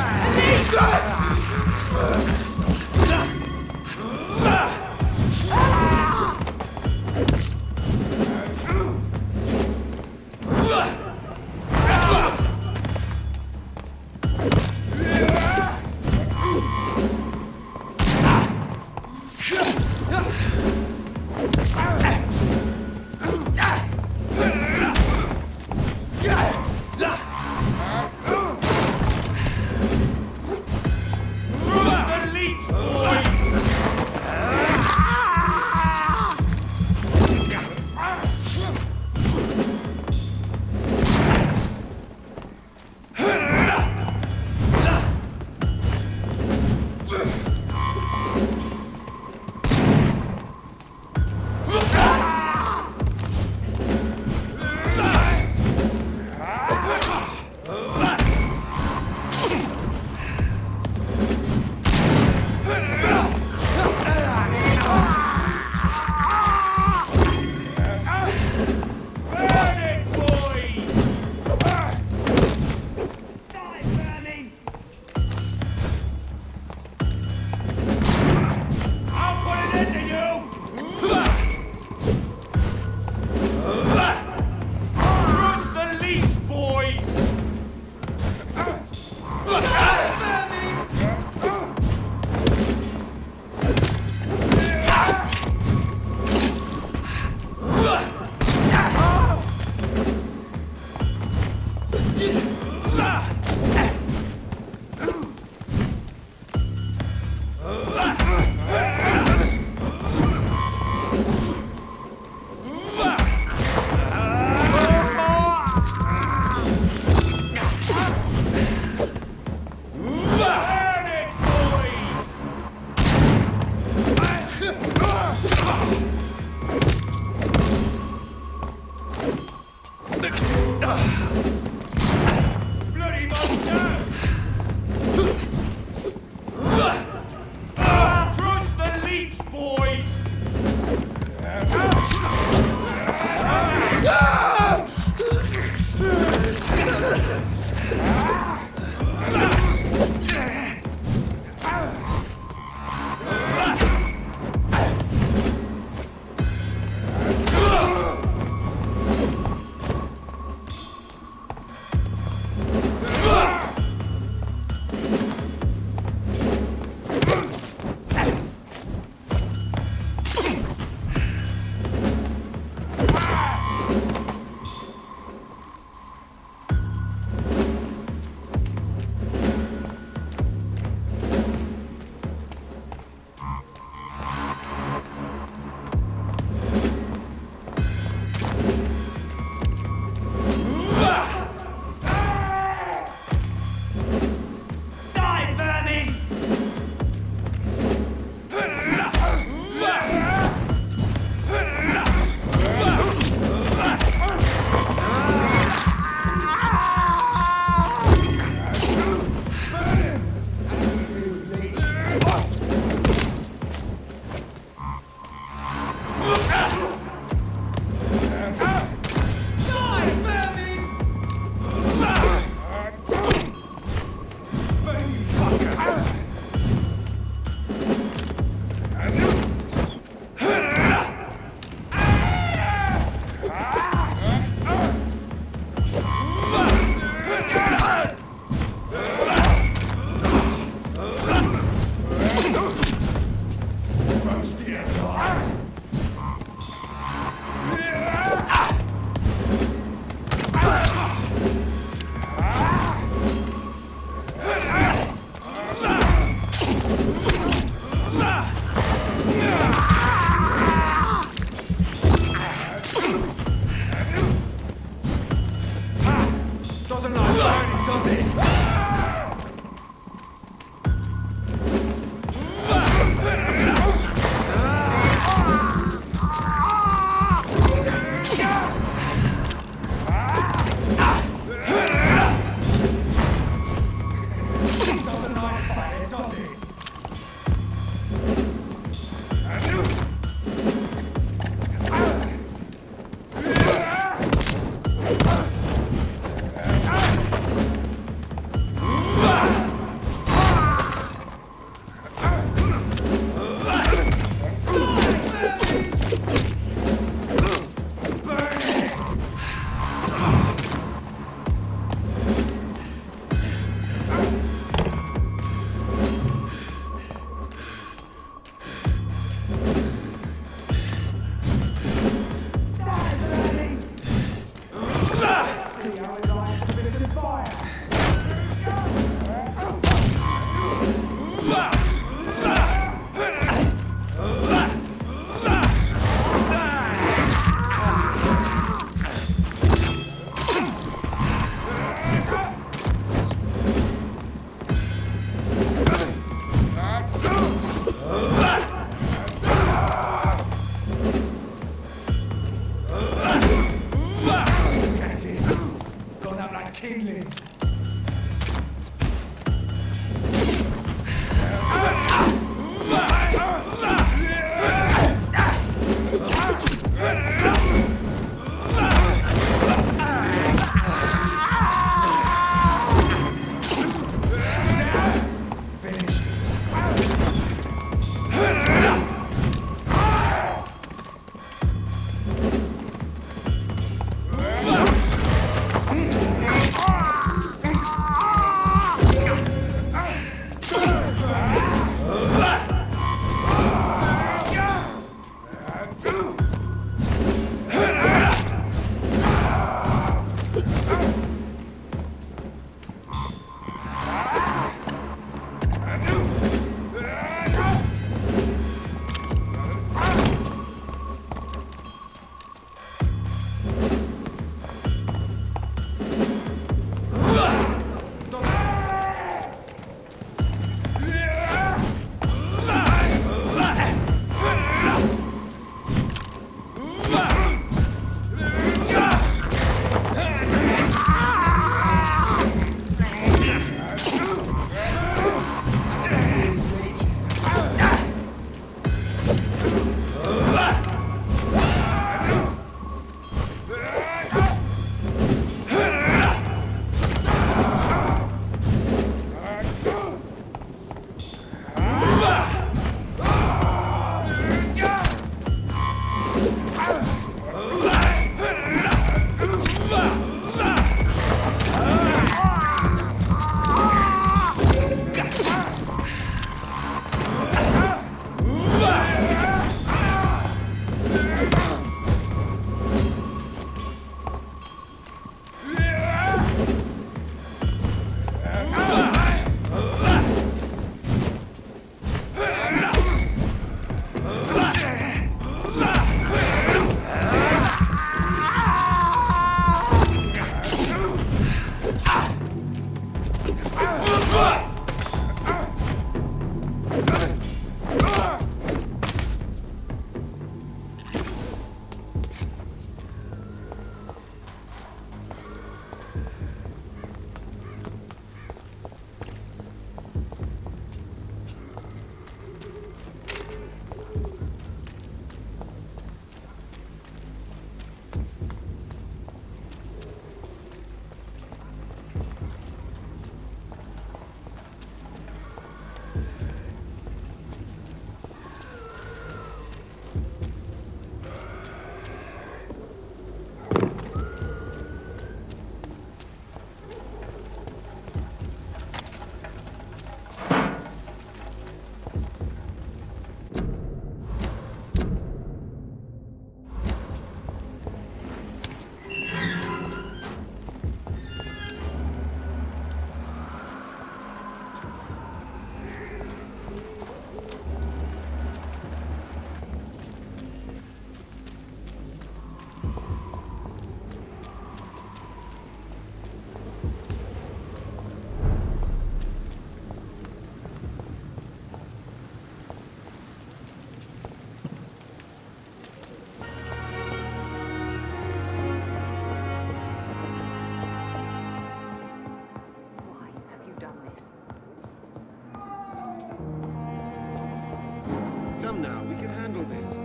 on now. We can handle this.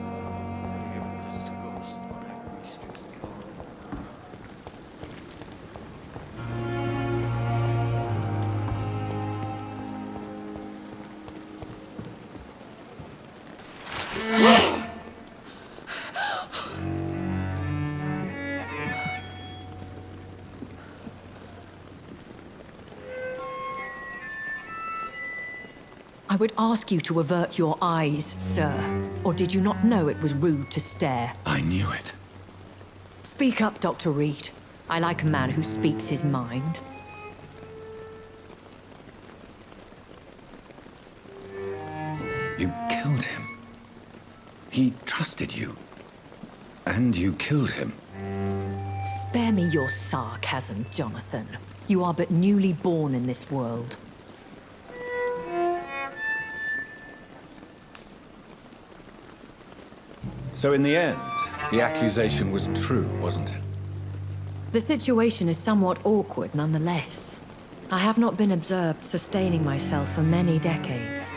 I would ask you to avert your eyes, sir. Or did you not know it was rude to stare? I knew it. Speak up, Dr. Reed. I like a man who speaks his mind. You killed him. He trusted you. And you killed him. Spare me your sarcasm, Jonathan. You are but newly born in this world. So in the end, the accusation was true, wasn't it? The situation is somewhat awkward nonetheless. I have not been observed sustaining myself for many decades.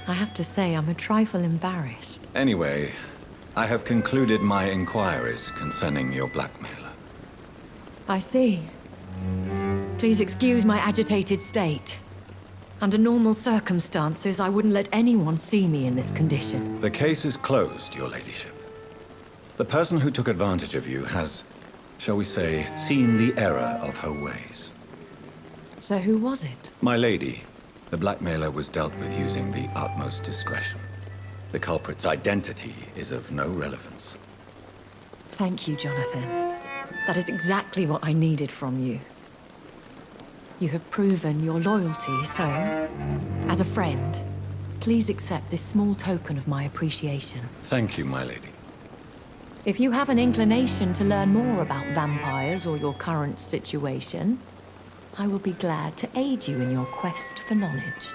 I have to say I'm a trifle embarrassed. Anyway, I have concluded my inquiries concerning your blackmailer. I see. Please excuse my agitated state. Under normal circumstances, I wouldn't let anyone see me in this condition. The case is closed, your ladyship. The person who took advantage of you has, shall we say, seen the error of her ways. So who was it? My lady, the blackmailer was dealt with using the utmost discretion. The culprit's identity is of no relevance. Thank you, Jonathan. That is exactly what I needed from you. You have proven your loyalty, so, as a friend, please accept this small token of my appreciation. Thank you, my lady. If you have an inclination to learn more about vampires or your current situation, I will be glad to aid you in your quest for knowledge.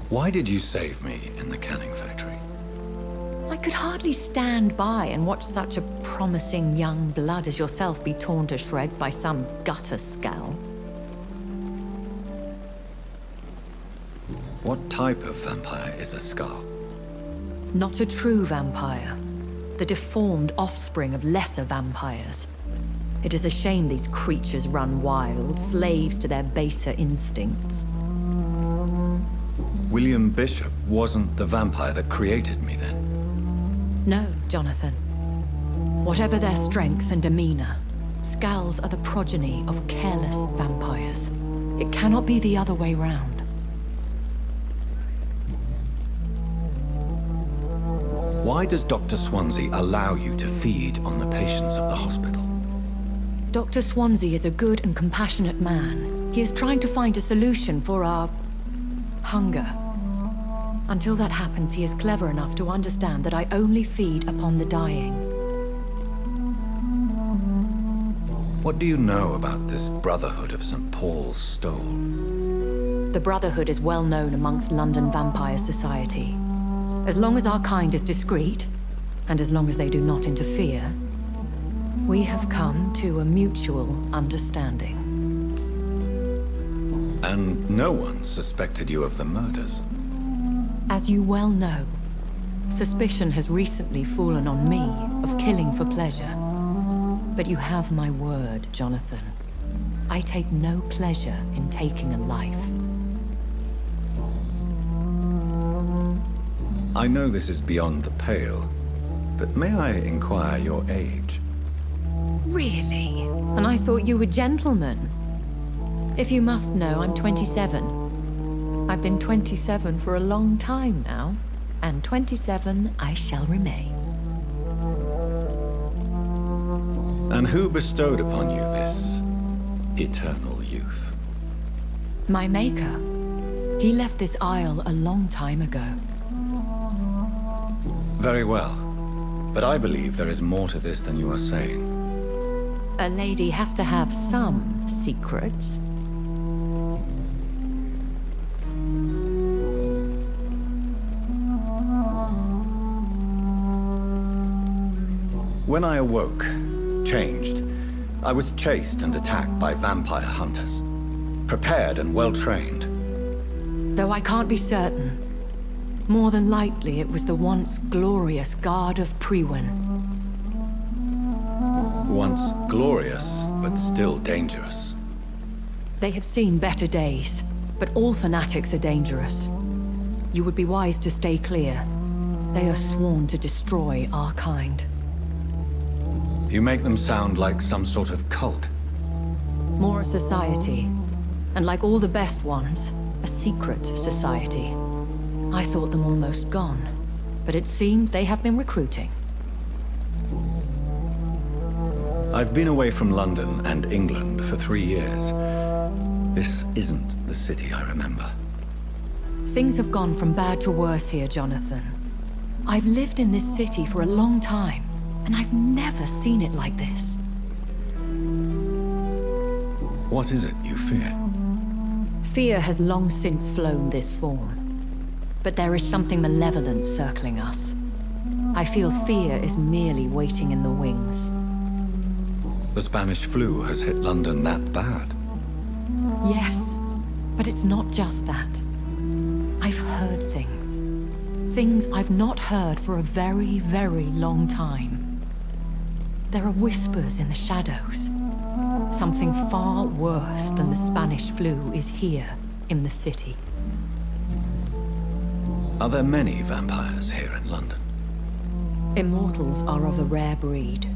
Why did you save me in the canning factory? I could hardly stand by and watch such a promising young blood as yourself be torn to shreds by some gutter scowl. What type of vampire is a Scar? Not a true vampire. The deformed offspring of lesser vampires. It is a shame these creatures run wild, slaves to their baser instincts. William Bishop wasn't the vampire that created me then? No, Jonathan. Whatever their strength and demeanor, Scowls are the progeny of careless vampires. It cannot be the other way round. Why does Dr. Swansea allow you to feed on the patients of the hospital? Dr. Swansea is a good and compassionate man. He is trying to find a solution for our hunger. Until that happens, he is clever enough to understand that I only feed upon the dying. What do you know about this Brotherhood of St. Paul's Stole? The Brotherhood is well known amongst London Vampire Society. As long as our kind is discreet, and as long as they do not interfere, we have come to a mutual understanding. And no one suspected you of the murders? As you well know, suspicion has recently fallen on me of killing for pleasure. But you have my word, Jonathan. I take no pleasure in taking a life. I know this is beyond the pale, but may I inquire your age? Really? And I thought you were gentlemen. If you must know, I'm 27. I've been 27 for a long time now, and 27 I shall remain. And who bestowed upon you this eternal youth? My maker. He left this isle a long time ago. Very well. But I believe there is more to this than you are saying. A lady has to have some secrets. When I awoke, changed, I was chased and attacked by vampire hunters. Prepared and well-trained. Though I can't be certain, more than likely it was the once glorious Guard of Priwen. Once glorious, but still dangerous. They have seen better days, but all fanatics are dangerous. You would be wise to stay clear. They are sworn to destroy our kind. You make them sound like some sort of cult. More a society. And like all the best ones, a secret society. I thought them almost gone, but it seemed they have been recruiting. I've been away from London and England for 3 years. This isn't the city I remember. Things have gone from bad to worse here, Jonathan. I've lived in this city for a long time, and I've never seen it like this. What is it you fear? Fear has long since flown this form. But there is something malevolent circling us. I feel fear is merely waiting in the wings. The Spanish flu has hit London that bad. Yes, but it's not just that. I've heard things. Things I've not heard for a very, very long time. There are whispers in the shadows. Something far worse than the Spanish flu is here in the city. Are there many vampires here in London? Immortals are of a rare breed,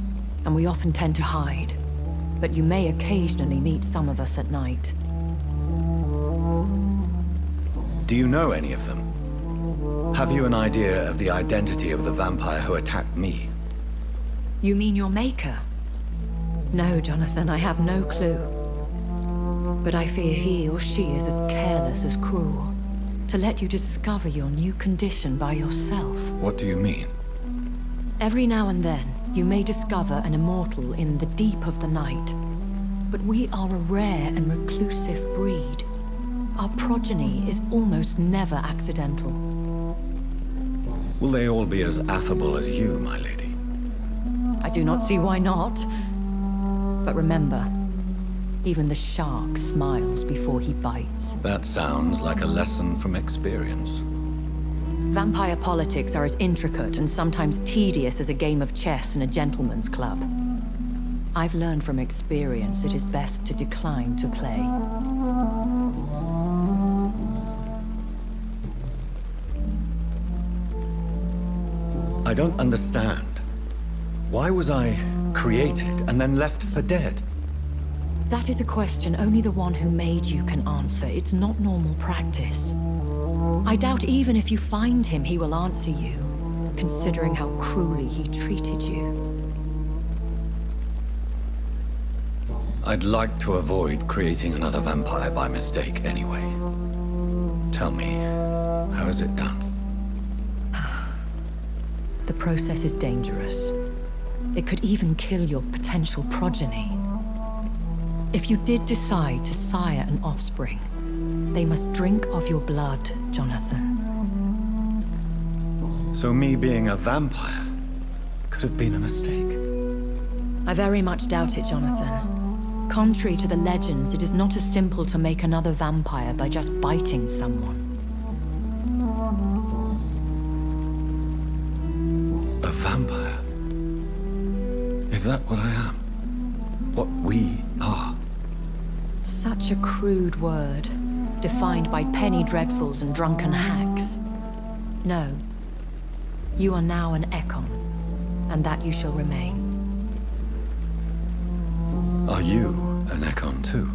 and we often tend to hide. But you may occasionally meet some of us at night. Do you know any of them? Have you an idea of the identity of the vampire who attacked me? You mean your maker? No, Jonathan, I have no clue. But I fear he or she is as careless as cruel. To let you discover your new condition by yourself. What do you mean? Every now and then, you may discover an immortal in the deep of the night. But we are a rare and reclusive breed. Our progeny is almost never accidental. Will they all be as affable as you, my lady? I do not see why not. But remember, even the shark smiles before he bites. That sounds like a lesson from experience. Vampire politics are as intricate and sometimes tedious as a game of chess in a gentleman's club. I've learned from experience it is best to decline to play. I don't understand. Why was I created and then left for dead? That is a question only the one who made you can answer. It's not normal practice. I doubt even if you find him, he will answer you, considering how cruelly he treated you. I'd like to avoid creating another vampire by mistake anyway. Tell me, how is it done? The process is dangerous. It could even kill your potential progeny. If you did decide to sire an offspring, they must drink of your blood, Jonathan. So me being a vampire could have been a mistake? I very much doubt it, Jonathan. Contrary to the legends, it is not as simple to make another vampire by just biting someone. A vampire? Is that what I am? What we are? Such a crude word, defined by penny dreadfuls and drunken hacks. No. You are now an Ekon, and that you shall remain. Are you an Ekon too?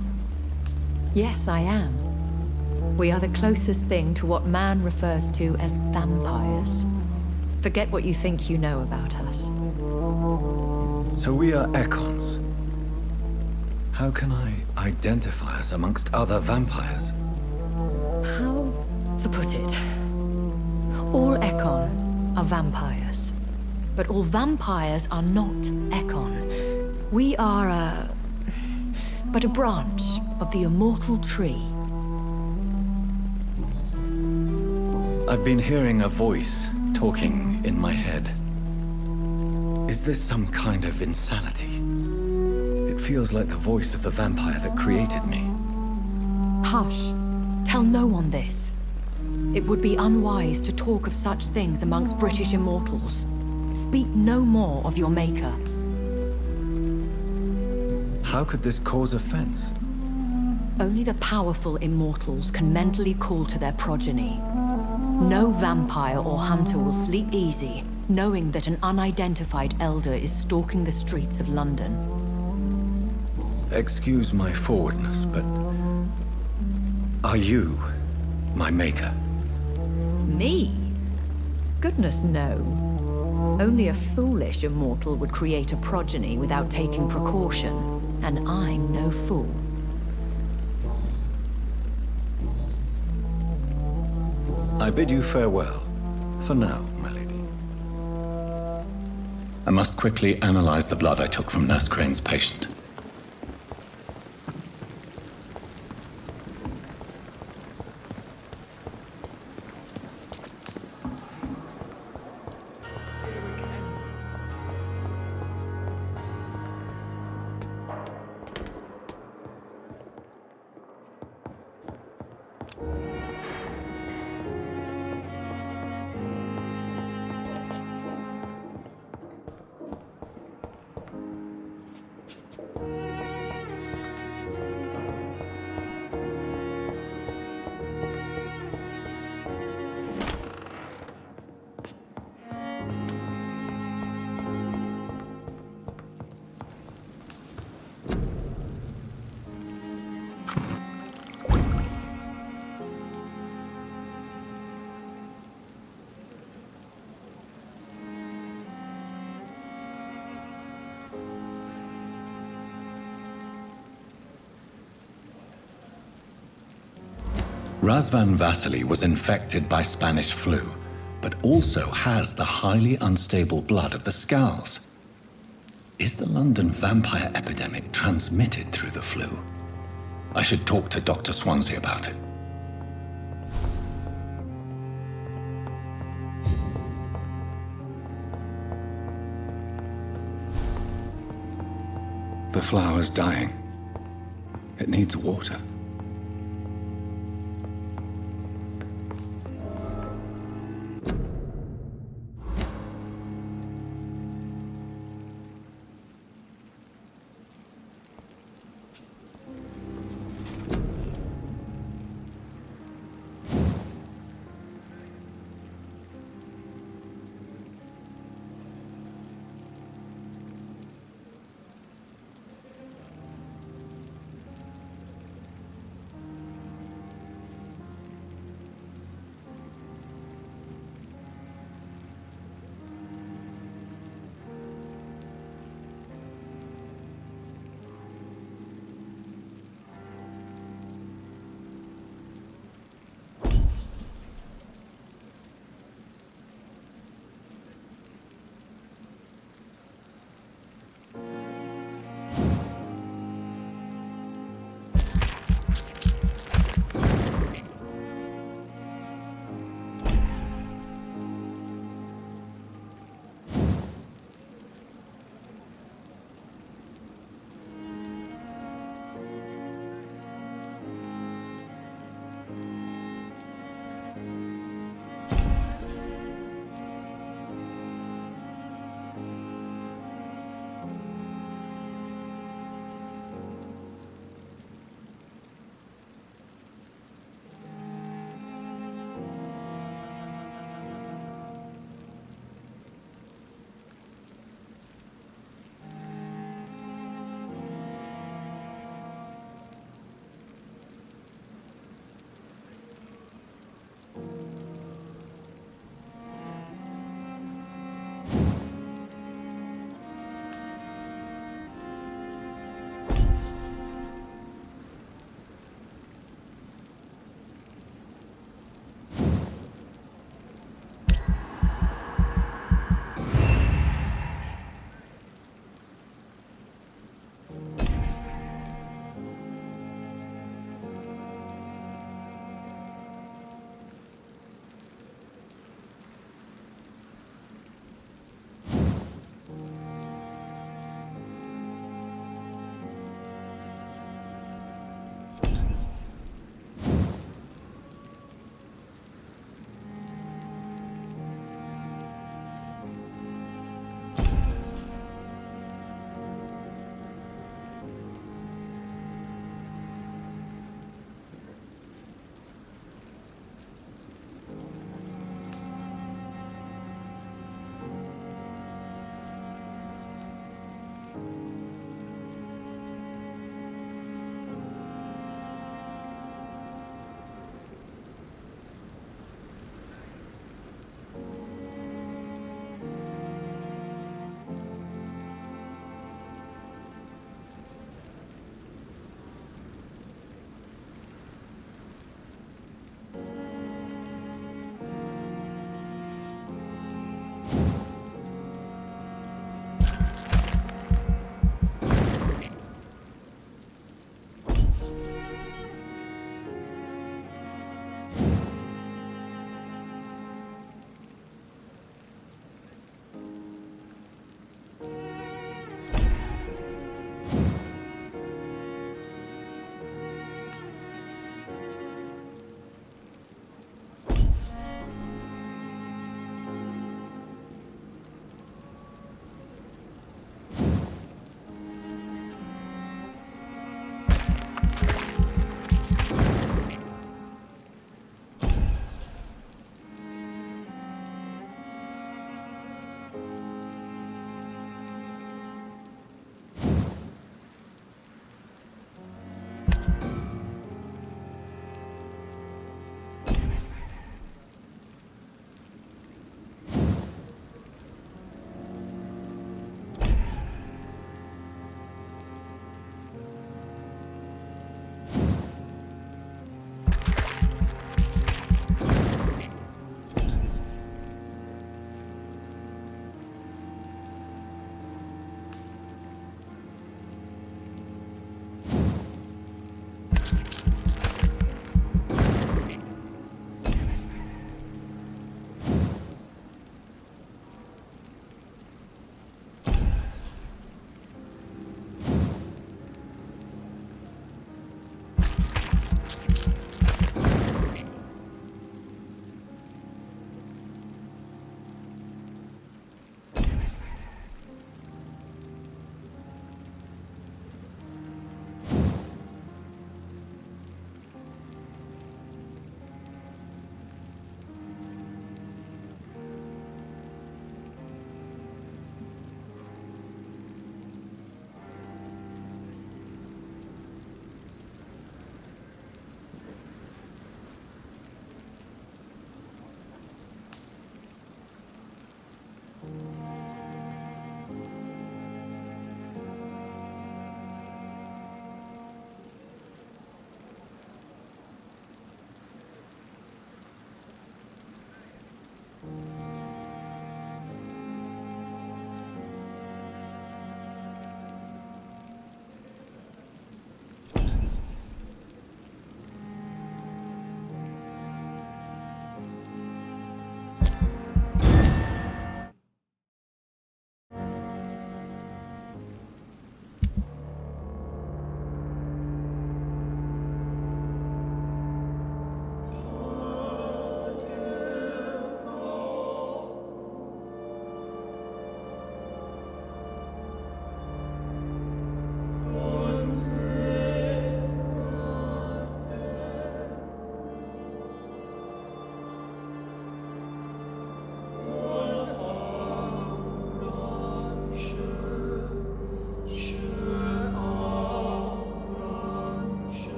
Yes, I am. We are the closest thing to what man refers to as vampires. Forget what you think you know about us. So we are Ekons. How can I identify us amongst other vampires? How to put it? All Ekon are vampires. But all vampires are not Ekon. We are but a branch of the immortal tree. I've been hearing a voice talking in my head. Is this some kind of insanity? It feels like the voice of the vampire that created me. Hush. Tell no one this. It would be unwise to talk of such things amongst British immortals. Speak no more of your maker. How could this cause offense? Only the powerful immortals can mentally call to their progeny. No vampire or hunter will sleep easy, knowing that an unidentified elder is stalking the streets of London. Excuse my forwardness, but... are you my maker? Me? Goodness, no. Only a foolish immortal would create a progeny without taking precaution, and I'm no fool. I bid you farewell. For now, my lady. I must quickly analyze the blood I took from Nurse Crane's patient. Razvan Vasily was infected by Spanish flu, but also has the highly unstable blood of the Scowls. Is the London vampire epidemic transmitted through the flu? I should talk to Dr. Swansea about it. The flower's dying. It needs water.